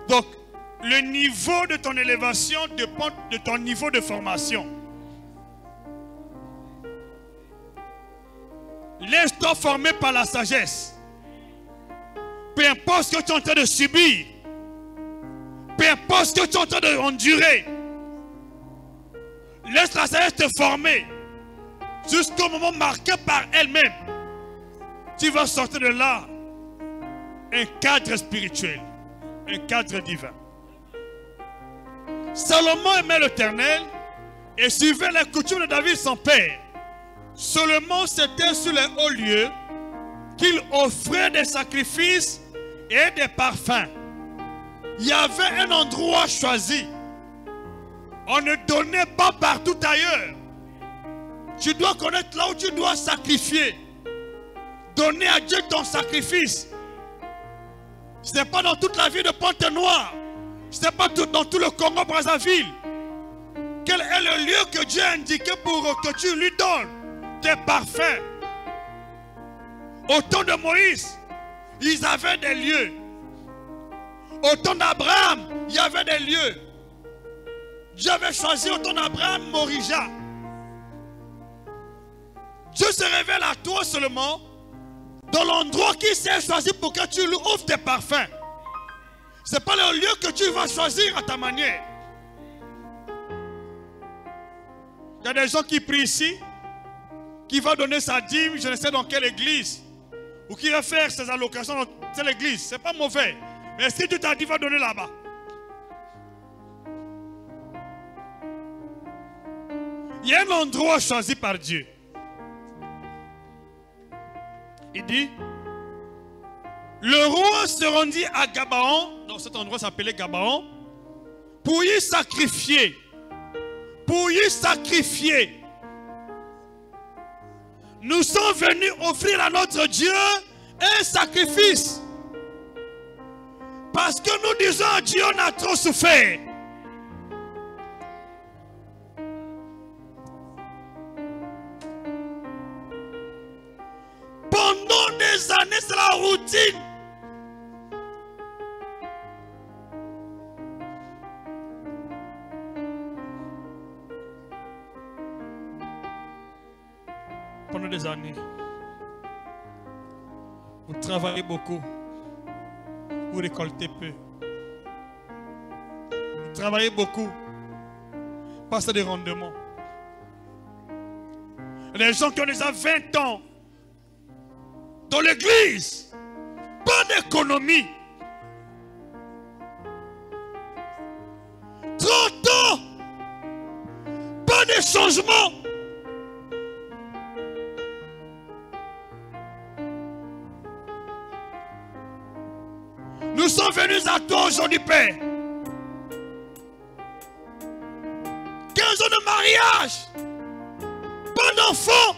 S1: Donc, le niveau de ton élévation dépend de ton niveau de formation. Laisse-toi former par la sagesse. Peu importe ce que tu es en train de subir, peu importe ce que tu es en train d'endurer, laisse la sagesse te former jusqu'au moment marqué par elle-même. Tu vas sortir de là un cadre spirituel, un cadre divin. Salomon aimait l'Éternel et suivait les coutumes de David son père. Seulement c'était sur les hauts lieux qu'il offrait des sacrifices et des parfums. Il y avait un endroit choisi. On ne donnait pas partout ailleurs. Tu dois connaître là où tu dois sacrifier. Donner à Dieu ton sacrifice. Ce n'est pas dans toute la ville de Pointe-Noire. Ce n'est pas dans tout le Congo-Brazzaville. Quel est le lieu que Dieu a indiqué pour que tu lui donnes tes parfums? Au temps de Moïse,
S2: ils avaient des lieux. Au temps d'Abraham, il y avait des lieux. Dieu avait choisi au temps d'Abraham Morija. Dieu se révèle à toi seulement dans l'endroit qu'il s'est choisi pour que tu lui offres tes parfums. Ce n'est pas le lieu que tu vas choisir à ta manière. Il y a des gens qui prient ici, qui vont donner sa dîme, je ne sais dans quelle église, ou qui va faire ses allocations dans telle église. Ce n'est pas mauvais. Mais si tu t'as dit, va donner là-bas. Il y a un endroit choisi par Dieu. Il dit, le roi se rendit à Gabaon, dans cet endroit s'appelait Gabaon, pour y sacrifier. Pour y sacrifier. Nous sommes venus offrir à notre Dieu un sacrifice. Parce que nous disons à Dieu, on a trop souffert. Pendant des années, c'est la routine. Pendant des années, vous travaillez beaucoup, vous récoltez peu. Vous travaillez beaucoup, passez des rendements. Les gens qui ont déjà 20 ans dans l'église, pas d'économie. 30 ans, pas de changement. Nous sommes venus à toi aujourd'hui, Père. 15 ans de mariage, pas d'enfants.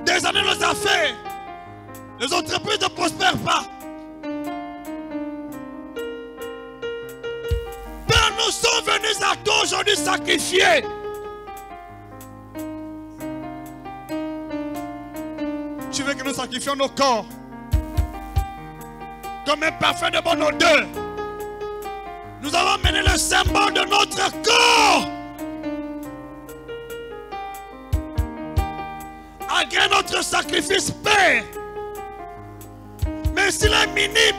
S2: Des années nos affaires, les entreprises ne prospèrent pas. Père, nous sommes venus à toi aujourd'hui sacrifier. Tu veux que nous sacrifions nos corps comme un parfum de bonne odeur. Nous avons mené le symbole de notre corps. Agrée notre sacrifice, Père. Mais s'il est minime,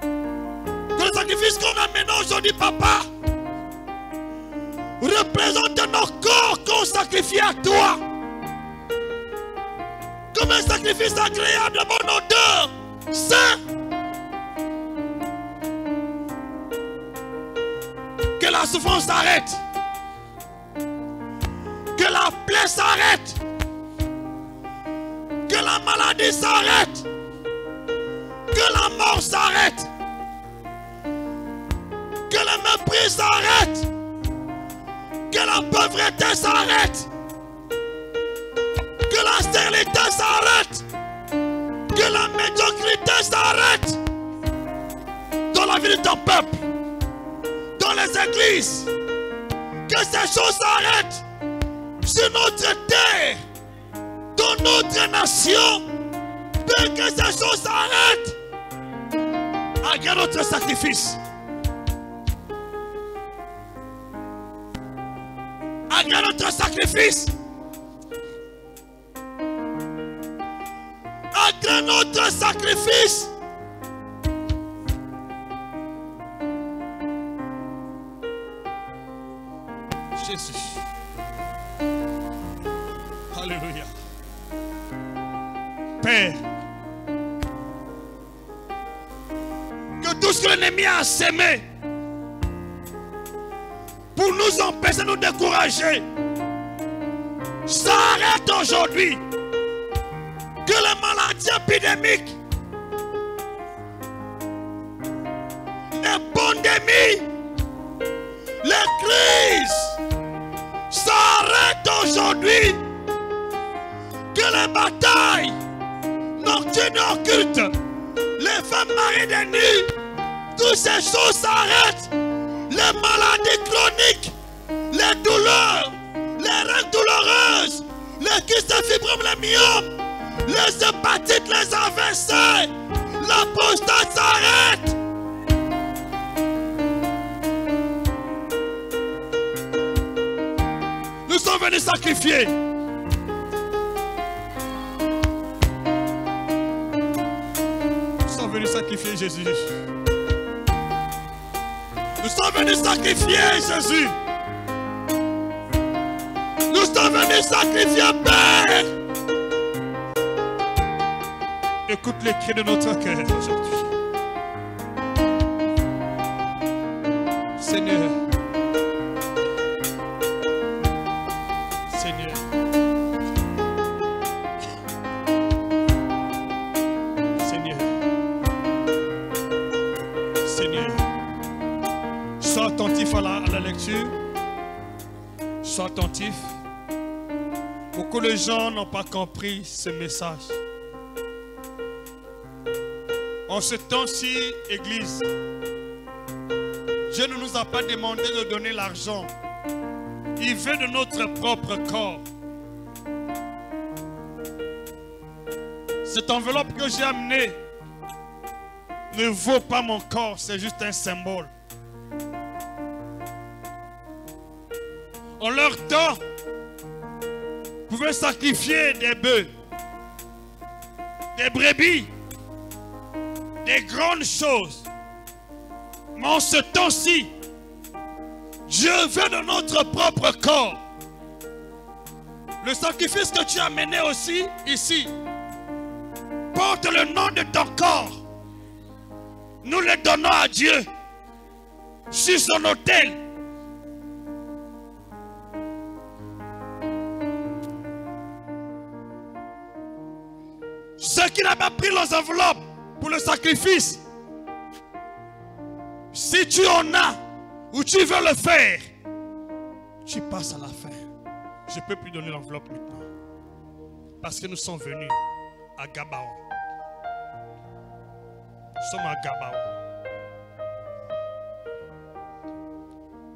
S2: que le sacrifice qu'on a mené aujourd'hui, Papa, représente nos corps qu'on sacrifie à toi. Comme un sacrifice agréable de bonne odeur, saint. Que la souffrance s'arrête. Que la plaie s'arrête. Que la maladie s'arrête. Que la mort s'arrête. Que le mépris s'arrête. Que la pauvreté s'arrête. Que la stérilité s'arrête. Que la médiocrité s'arrête. Dans la vie de ton peuple. Dans les églises. Que ces choses s'arrêtent. Sur notre terre. Dans notre nation. Que ces choses s'arrêtent. Agrée notre sacrifice. Agrée notre sacrifice. Agrée notre sacrifice. Jésus. Alléluia. Père, que tout ce que l'ennemi a sémé pour nous empêcher de nous décourager s'arrête aujourd'hui. Que les maladies épidémiques, les pandémies, les crises s'arrêtent aujourd'hui. Que les batailles nocturnes et occultes, les femmes mariées de nuit, toutes ces choses s'arrêtent. Les maladies chroniques, les douleurs, les règles douloureuses, les kystes de fibromes, les myomes, les hépatites, les AVC, la prostate s'arrête. Nous sommes venus sacrifier.
S1: Nous sommes venus sacrifier Jésus.
S2: Nous sommes venus sacrifier Jésus. Nous sommes venus sacrifier Père.
S1: Écoute les cris de notre cœur aujourd'hui. Seigneur. Seigneur. Seigneur. Seigneur. Sois attentif à la lecture. Sois attentif. Beaucoup de gens n'ont pas compris ce message. En ce temps-ci, Église, Dieu ne nous a pas demandé de donner l'argent. Il veut de notre propre corps. Cette enveloppe que j'ai amenée ne vaut pas mon corps, c'est juste un symbole. En leur temps, vous pouvez sacrifier des bœufs, des brebis, des grandes choses. Mais en ce temps-ci, Dieu veut de notre propre corps. Le sacrifice que tu as mené aussi ici porte le nom de ton corps. Nous le donnons à Dieu sur son autel. Ceux qui n'ont pas pris leurs enveloppes pour le sacrifice, si tu en as ou tu veux le faire, tu passes à la fin. Je ne peux plus donner l'enveloppe maintenant. Parce que nous sommes venus à Gabaon. Nous sommes à Gabaon.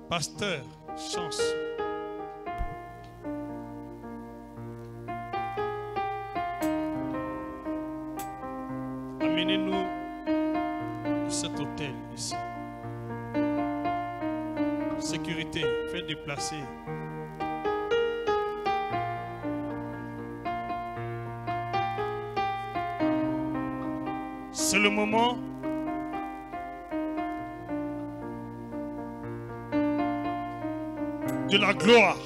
S1: Pasteur, chance. Amenez-nous cet hôtel ici. Sécurité, faites déplacer. C'est le moment de la gloire.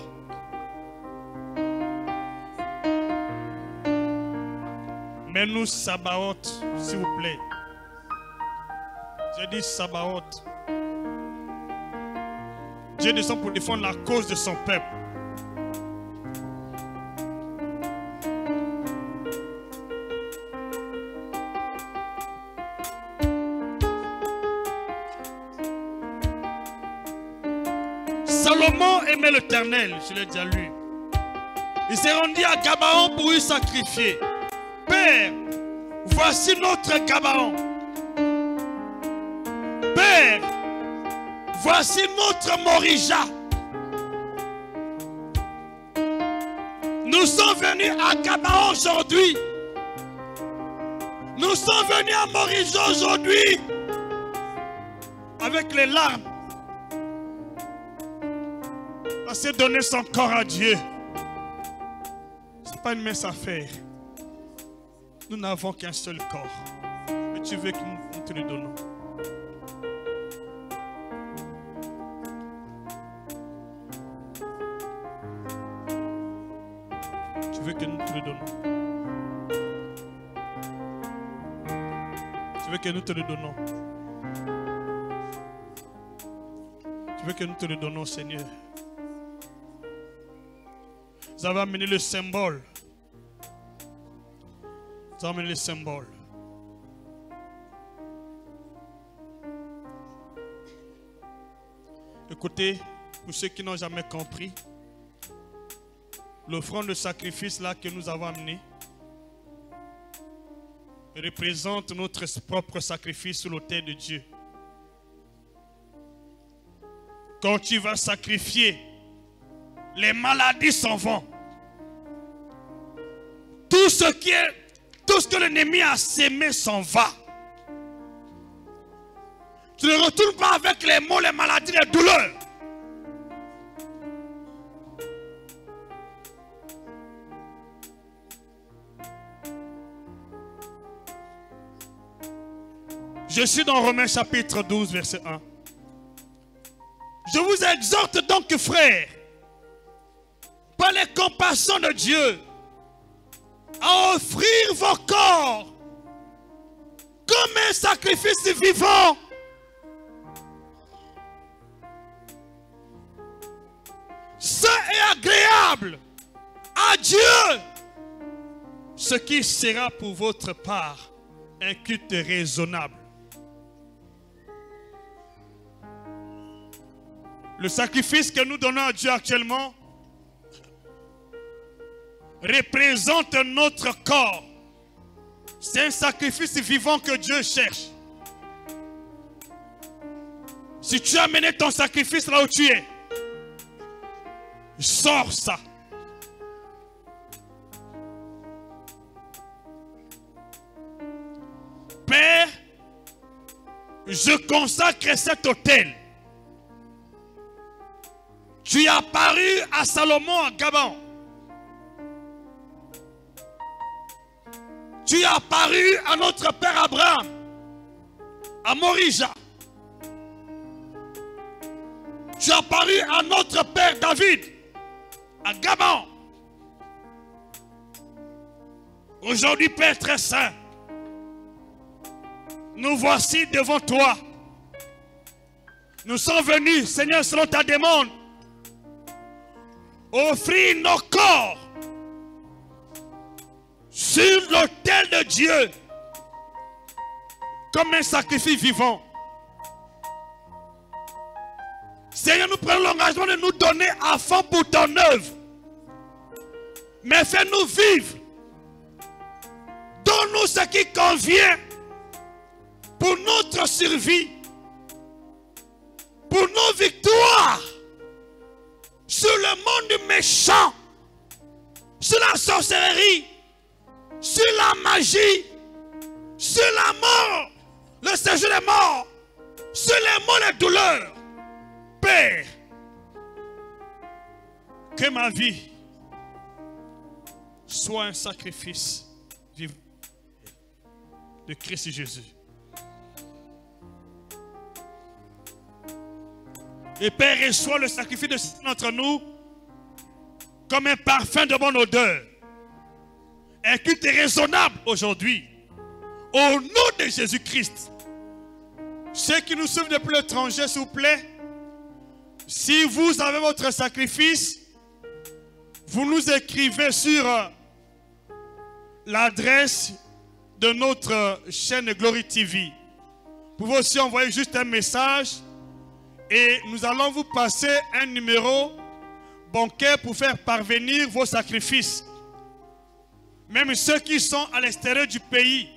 S1: Mais nous, Sabaoth, s'il vous plaît. J'ai dit Sabaoth. Dieu descend pour défendre la cause de son peuple. Salomon aimait l'Éternel, je l'ai déjà lu. Il s'est rendu à Gabaon pour y sacrifier. Père, voici notre Gabaon. Père, voici notre Morija. Nous sommes venus à Gabaon aujourd'hui. Nous sommes venus à Morija aujourd'hui. Avec les larmes. Parce que donner son corps à Dieu, ce n'est pas une mince affaire. Nous n'avons qu'un seul corps. Mais tu veux que nous te le donnons. Tu veux que nous te le donnons. Tu veux que nous te le donnons. Tu veux que nous te le donnons, Seigneur. Vous avez amené le symbole. Vous avez amené le symbole. Écoutez, pour ceux qui n'ont jamais compris, l'offrande de sacrifice là que nous avons amené représente notre propre sacrifice sur l'autel de Dieu.
S2: Quand tu vas sacrifier, les maladies s'en vont. Tout ce que l'ennemi a sémé s'en va. Tu ne retournes pas avec les maux, les maladies, les douleurs. Je suis dans Romains chapitre 12, verset 1. Je vous exhorte donc, frères, par les compassions de Dieu, à offrir vos corps comme un sacrifice vivant, saint et agréable à Dieu, ce qui sera pour votre part un culte raisonnable. Le sacrifice que nous donnons à Dieu actuellement représente notre corps. C'est un sacrifice vivant que Dieu cherche. Si tu as amené ton sacrifice là où tu es, sors ça. Père, je consacre cet autel. Tu es apparu à Salomon à Gabon. Tu es apparu à notre père Abraham, à Morija. Tu es apparu à notre père David, à Gabon. Aujourd'hui, Père très saint, nous voici devant toi. Nous sommes venus, Seigneur, selon ta demande, offrir nos corps sur l'autel de Dieu comme un sacrifice vivant. Seigneur, nous prenons l'engagement de nous donner à fond pour ton œuvre. Mais fais-nous vivre. Donne-nous ce qui convient pour notre survie, pour nos victoires sur le monde méchant, sur la sorcellerie, sur la magie, sur la mort, le séjour des morts, sur les maux, les douleurs. Père, que ma vie soit un sacrifice vivant de Christ Jésus. Et Père, reçois le sacrifice de d'entre nous comme un parfum de bonne odeur. Un culte raisonnable aujourd'hui. Au nom de Jésus-Christ. Ceux qui nous suivent depuis l'étranger, s'il vous plaît, si vous avez votre sacrifice, vous nous écrivez sur l'adresse de notre chaîne Glory TV. Vous pouvez aussi envoyer juste un message. Et nous allons vous passer un numéro bancaire pour faire parvenir vos sacrifices. Même ceux qui sont à l'extérieur du pays.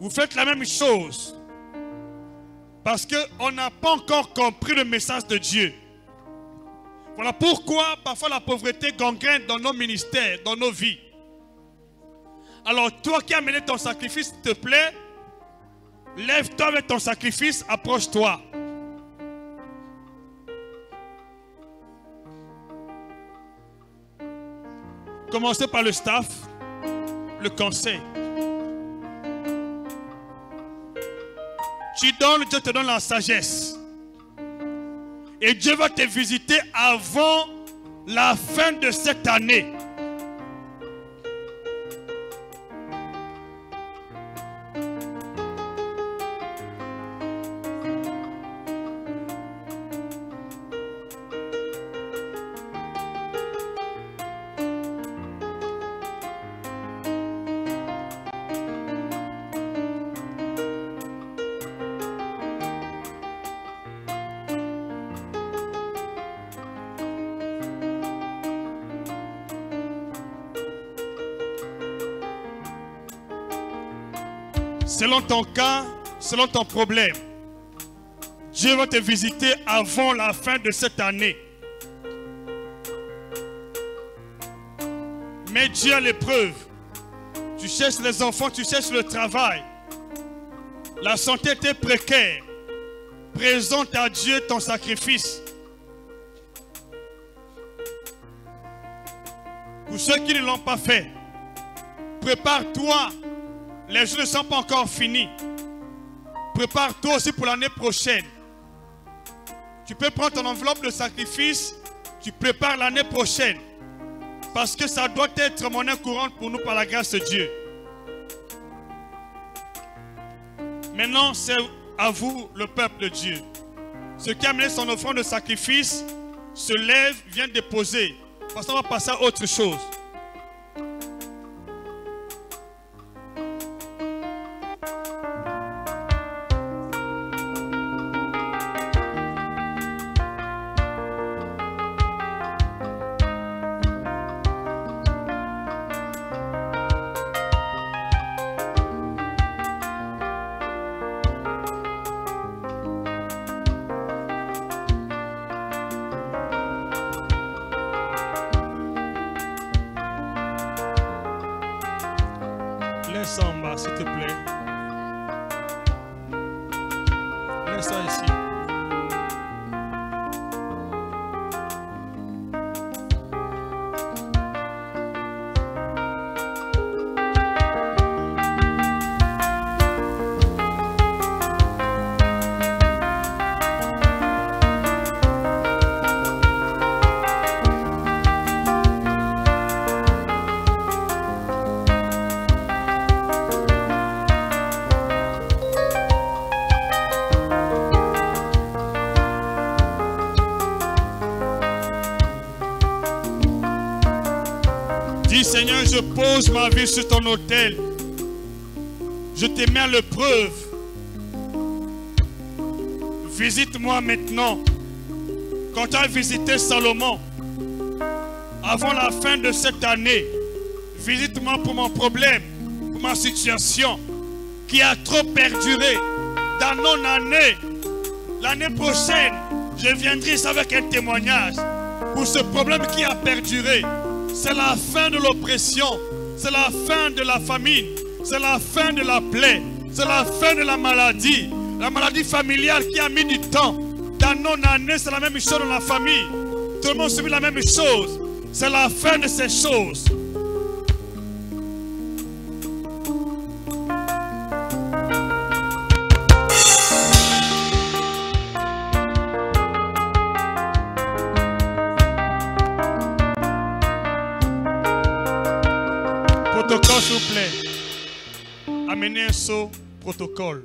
S2: Vous faites la même chose. Parce qu'on n'a pas encore compris le message de Dieu. Voilà pourquoi parfois la pauvreté gangrène dans nos ministères, dans nos vies. Alors toi qui as amené ton sacrifice, s'il te plaît, lève-toi avec ton sacrifice, approche-toi. Commencez par le staff, le conseil. Tu donnes, Dieu te donne la sagesse. Et Dieu va te visiter avant la fin de cette année. Selon ton cas, selon ton problème,
S1: Dieu va te visiter avant la fin de cette année. Mais Dieu a l'épreuve. Tu cherches les enfants, tu cherches le travail. La santé était précaire. Présente à Dieu ton sacrifice. Pour ceux qui ne l'ont pas fait, prépare-toi. Les jours ne sont pas encore finis. Prépare-toi aussi pour l'année prochaine. Tu peux prendre ton enveloppe de sacrifice. Tu prépares l'année prochaine. Parce que ça doit être monnaie courante pour nous par la grâce de Dieu. Maintenant, c'est à vous, le peuple de Dieu. Ceux qui a amené son offrande de sacrifice se lève, vient déposer. Parce qu'on va passer à autre chose. Laisse ça en bas, s'il te plaît. Laisse ça ici. Dis Seigneur, je pose ma vie sur ton autel. Je te mets à l'épreuve. Visite-moi maintenant. Quand tu as visité Salomon, avant la fin de cette année, visite-moi pour mon problème, pour ma situation qui a trop perduré dans mon année. L'année prochaine, je viendrai ici avec un témoignage pour ce problème qui a perduré. C'est la fin de l'oppression, c'est la fin de la famine, c'est la fin de la plaie, c'est la fin de la maladie familiale qui a mis du temps. Dans nos années, c'est la même chose dans la famille. Tout le monde subit la même chose. C'est la fin de ces choses. Protocole, s'il vous plaît. Amenez un seau, protocole.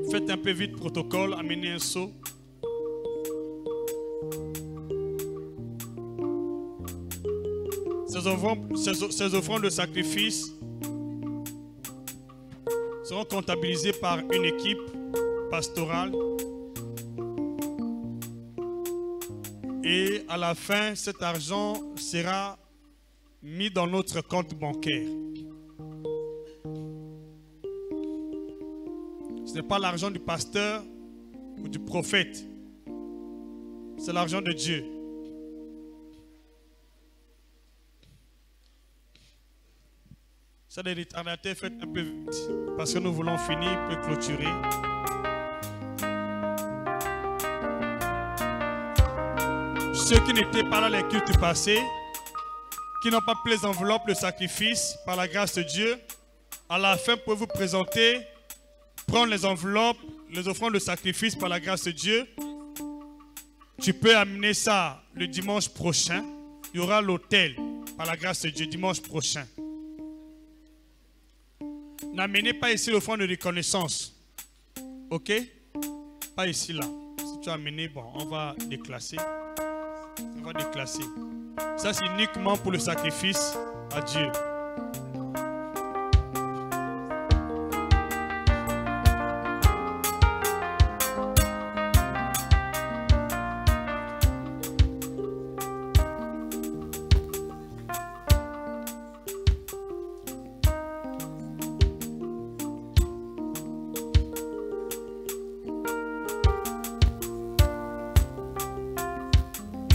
S1: Faites un peu vite, protocole. Amenez un seau. Ces offrandes de sacrifice seront comptabilisées par une équipe pastorale. Et à la fin, cet argent sera mis dans notre compte bancaire. Ce n'est pas l'argent du pasteur ou du prophète. C'est l'argent de Dieu. Ça des retardataires, faites un peu vite. Parce que nous voulons finir, peut clôturer. Ceux qui n'étaient pas là les cultes passés, qui n'ont pas pris les enveloppes, le sacrifice, par la grâce de Dieu, à la fin, pouvez vous présenter, prendre les enveloppes, les offrandes de sacrifice par la grâce de Dieu. Tu peux amener ça le dimanche prochain. Il y aura l'autel par la grâce de Dieu dimanche prochain. N'amenez pas ici l'offrande de reconnaissance. Ok? Pas ici là. Si tu as amené, bon, on va déclasser. On va déclasser. Ça, c'est uniquement pour le sacrifice à Dieu.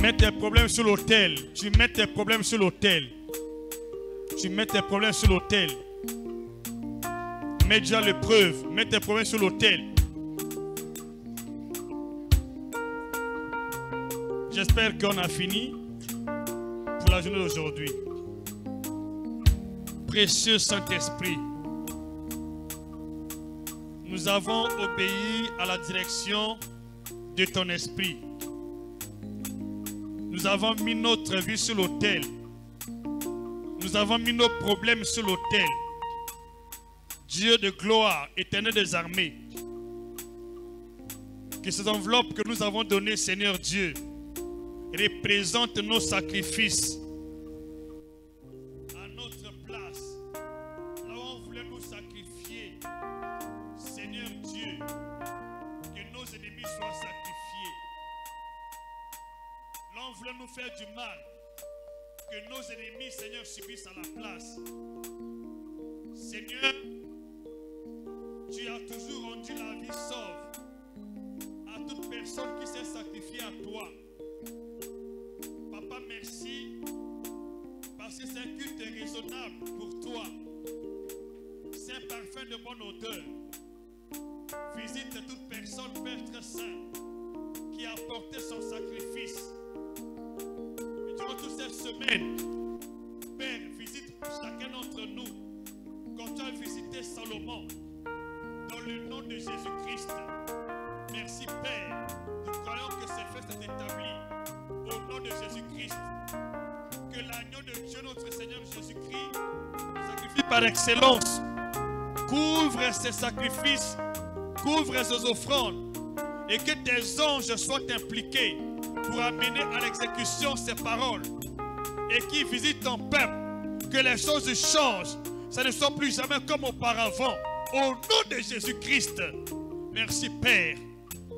S1: mets tes problèmes sur l'autel. Tu mets tes problèmes sur l'autel. Tu mets tes problèmes sur l'autel. Mets déjà l'épreuve. Mets tes problèmes sur l'autel. J'espère qu'on a fini pour la journée d'aujourd'hui. Précieux Saint-Esprit, nous avons obéi à la direction de ton esprit. Nous avons mis notre vie sur l'autel. Nous avons mis nos problèmes sur l'autel. Dieu de gloire, éternel des armées, que ces enveloppes que nous avons données, Seigneur Dieu, représentent nos sacrifices à notre place. Là où on voulait nous sacrifier, Seigneur Dieu, que nos ennemis soient sacrifiés. Là où on voulait nous faire du mal, que nos ennemis, Seigneur, subissent à la place. Seigneur, tu as toujours rendu la vie sauve à toute personne qui s'est sacrifiée à toi. Papa, merci, parce que c'est un culte raisonnable pour toi. C'est un parfum de bonne odeur. Visite toute personne, Père très saint, qui a apporté son sacrifice. Et durant toute cette semaine, Père, visite chacun d'entre nous, comme tu as visité Salomon, dans le nom de Jésus-Christ. Merci, Père. Nous croyons que ces faits sont établis. Au nom de Jésus-Christ, que l'agneau de Dieu, notre Seigneur Jésus-Christ, sacrifie par excellence, couvre ces sacrifices, couvre ces offrandes, et que tes anges soient impliqués pour amener à l'exécution ces paroles, et qu'ils visitent ton peuple, que les choses changent, ça ne soit plus jamais comme auparavant. Au nom de Jésus-Christ, merci Père,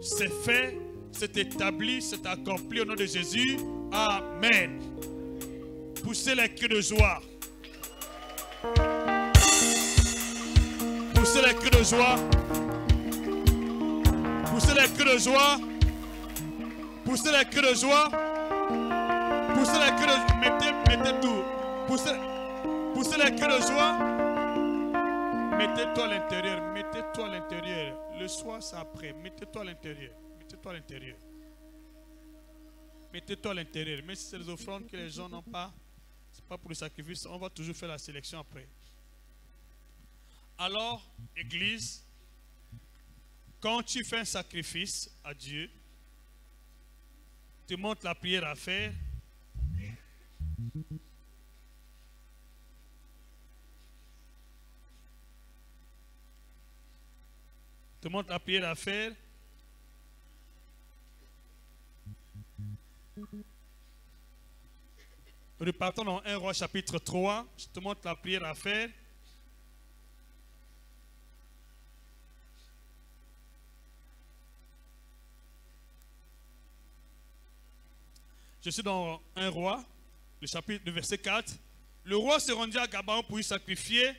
S1: c'est fait. C'est établi, c'est accompli au nom de Jésus. Amen. Poussez les cris de joie. Poussez les cris de joie. Poussez les cris de joie. Poussez les cris de joie. Poussez les cris de joie. Mettez tout. Poussez les cris de joie. Mettez-toi à l'intérieur. Mettez-toi à l'intérieur. Le soir, c'est après. Mettez-toi à l'intérieur. Mettez-toi à l'intérieur. Mettez-toi à l'intérieur. Mais si c'est les offrandes que les gens n'ont pas, ce n'est pas pour le sacrifice, on va toujours faire la sélection après. Alors, Église, quand tu fais un sacrifice à Dieu, tu montres la prière à faire. Tu montres la prière à faire. Repartons dans 1 Roi chapitre 3. Je te montre la prière à faire. Je suis dans 1 Roi, le chapitre, le verset 4. Le roi se rendit à Gabaon pour y sacrifier,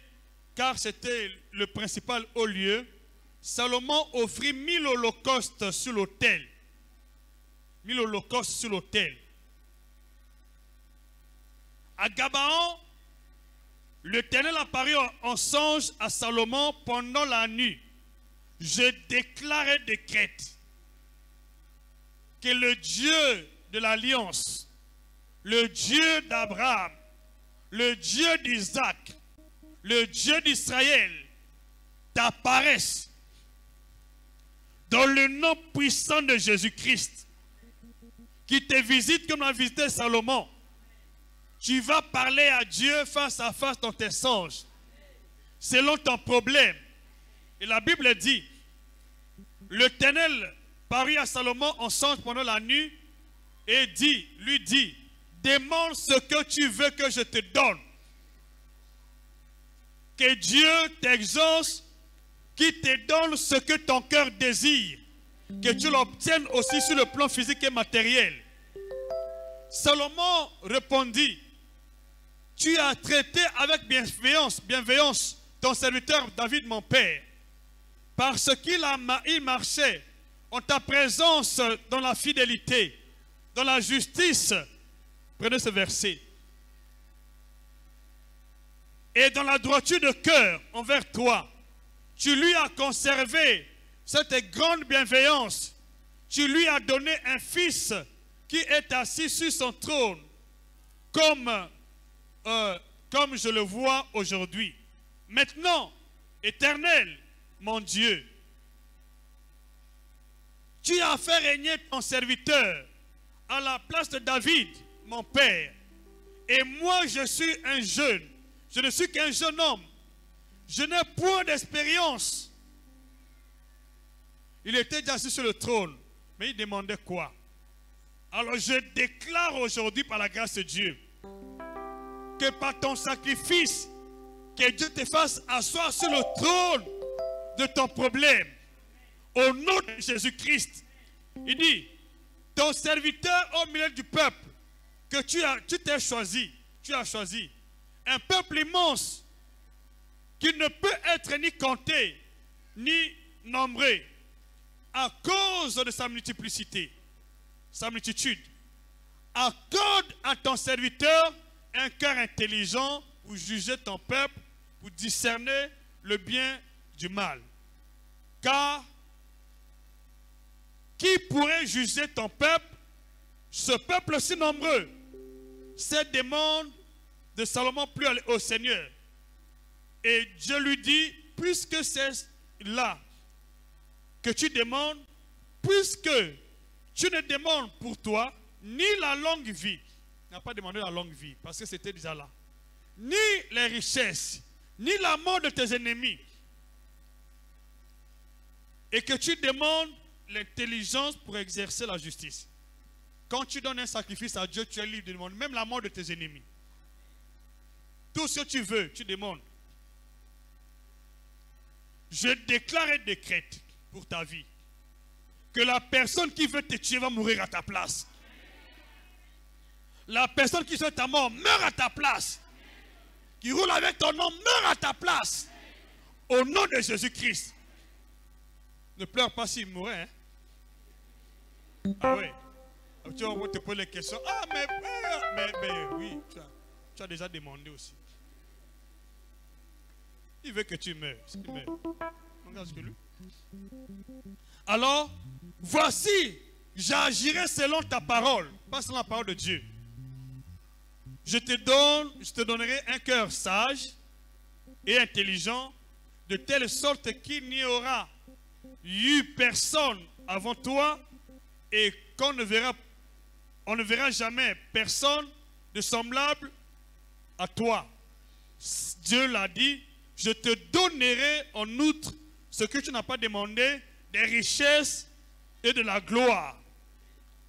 S1: car c'était le principal haut lieu. Salomon offrit 1000 holocaustes sur l'autel. 1000 holocaustes sur l'autel. À Gabaon, l'Éternel apparut en songe à Salomon pendant la nuit. Je déclare et décrète que le Dieu de l'Alliance, le Dieu d'Abraham, le Dieu d'Isaac, le Dieu d'Israël t'apparaisse dans le nom puissant de Jésus-Christ, qui te visite comme a visité Salomon. Tu vas parler à Dieu face à face dans tes songes, selon ton problème. Et la Bible dit, l'Éternel parut à Salomon en songe pendant la nuit et lui dit, demande ce que tu veux que je te donne. Que Dieu t'exauce, qui te donne ce que ton cœur désire, que tu l'obtiennes aussi sur le plan physique et matériel. Salomon répondit, tu as traité avec bienveillance ton serviteur David mon père, parce qu'il marchait en ta présence dans la fidélité dans la justice, prenez ce verset, et dans la droiture de cœur envers toi, tu lui as conservé cette grande bienveillance. Tu lui as donné un fils qui est assis sur son trône, comme je le vois aujourd'hui. Maintenant, Éternel, mon Dieu, tu as fait régner ton serviteur à la place de David, mon père. Et moi, je suis un jeune. Je ne suis qu'un jeune homme. Je n'ai point d'expérience. Il était déjà assis sur le trône, mais il demandait quoi? Alors je déclare aujourd'hui par la grâce de Dieu que par ton sacrifice, que Dieu te fasse asseoir sur le trône de ton problème. Au nom de Jésus-Christ. Il dit, ton serviteur au milieu du peuple que tu t'es choisi, tu as choisi, un peuple immense qui ne peut être ni compté, ni nombré à cause de sa multiplicité, sa multitude. Accorde à ton serviteur un cœur intelligent pour juger ton peuple, pour discerner le bien du mal. Car qui pourrait juger ton peuple, ce peuple si nombreux? Cette demande de Salomon plut au Seigneur. Et Dieu lui dit, puisque c'est là que tu demandes, puisque tu ne demandes pour toi ni la longue vie, il n'a pas demandé la longue vie parce que c'était déjà là, ni les richesses, ni la mort de tes ennemis, et que tu demandes l'intelligence pour exercer la justice. Quand tu donnes un sacrifice à Dieu, tu es libre de demander même la mort de tes ennemis. Tout ce que tu veux, tu demandes. Je déclare et décrète pour ta vie que la personne qui veut te tuer va mourir à ta place. La personne qui souhaite ta mort meurt à ta place. Qui roule avec ton nom meurt à ta place. Au nom de Jésus-Christ. Ne pleure pas s'il mourait. Hein? Ah oui. Tu vas te poser les questions. Ah mais oui, tu as déjà demandé aussi. Il veut que tu meurs. Il meurt. Regarde ce que lui. Alors, voici, j'agirai selon ta parole, pas selon la parole de Dieu. Je te donnerai un cœur sage et intelligent, de telle sorte qu'il n'y aura eu personne avant toi et on ne verra jamais personne de semblable à toi. Dieu l'a dit, je te donnerai en outre ce que tu n'as pas demandé, des richesses et de la gloire.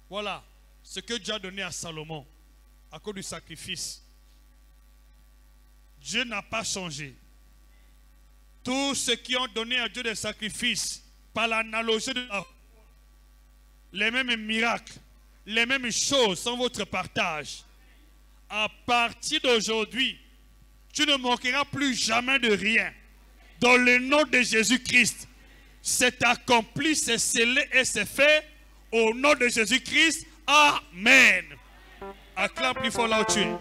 S1: Voilà ce que Dieu a donné à Salomon à cause du sacrifice. Dieu n'a pas changé. Tous ceux qui ont donné à Dieu des sacrifices par l'analogie de la les mêmes miracles, les mêmes choses sont votre partage. À partir d'aujourd'hui, tu ne manqueras plus jamais de rien. Dans le nom de Jésus-Christ, c'est accompli, c'est scellé et c'est fait. Au nom de Jésus-Christ, Amen. Acclame plus fort là où tu es.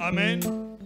S1: Amen.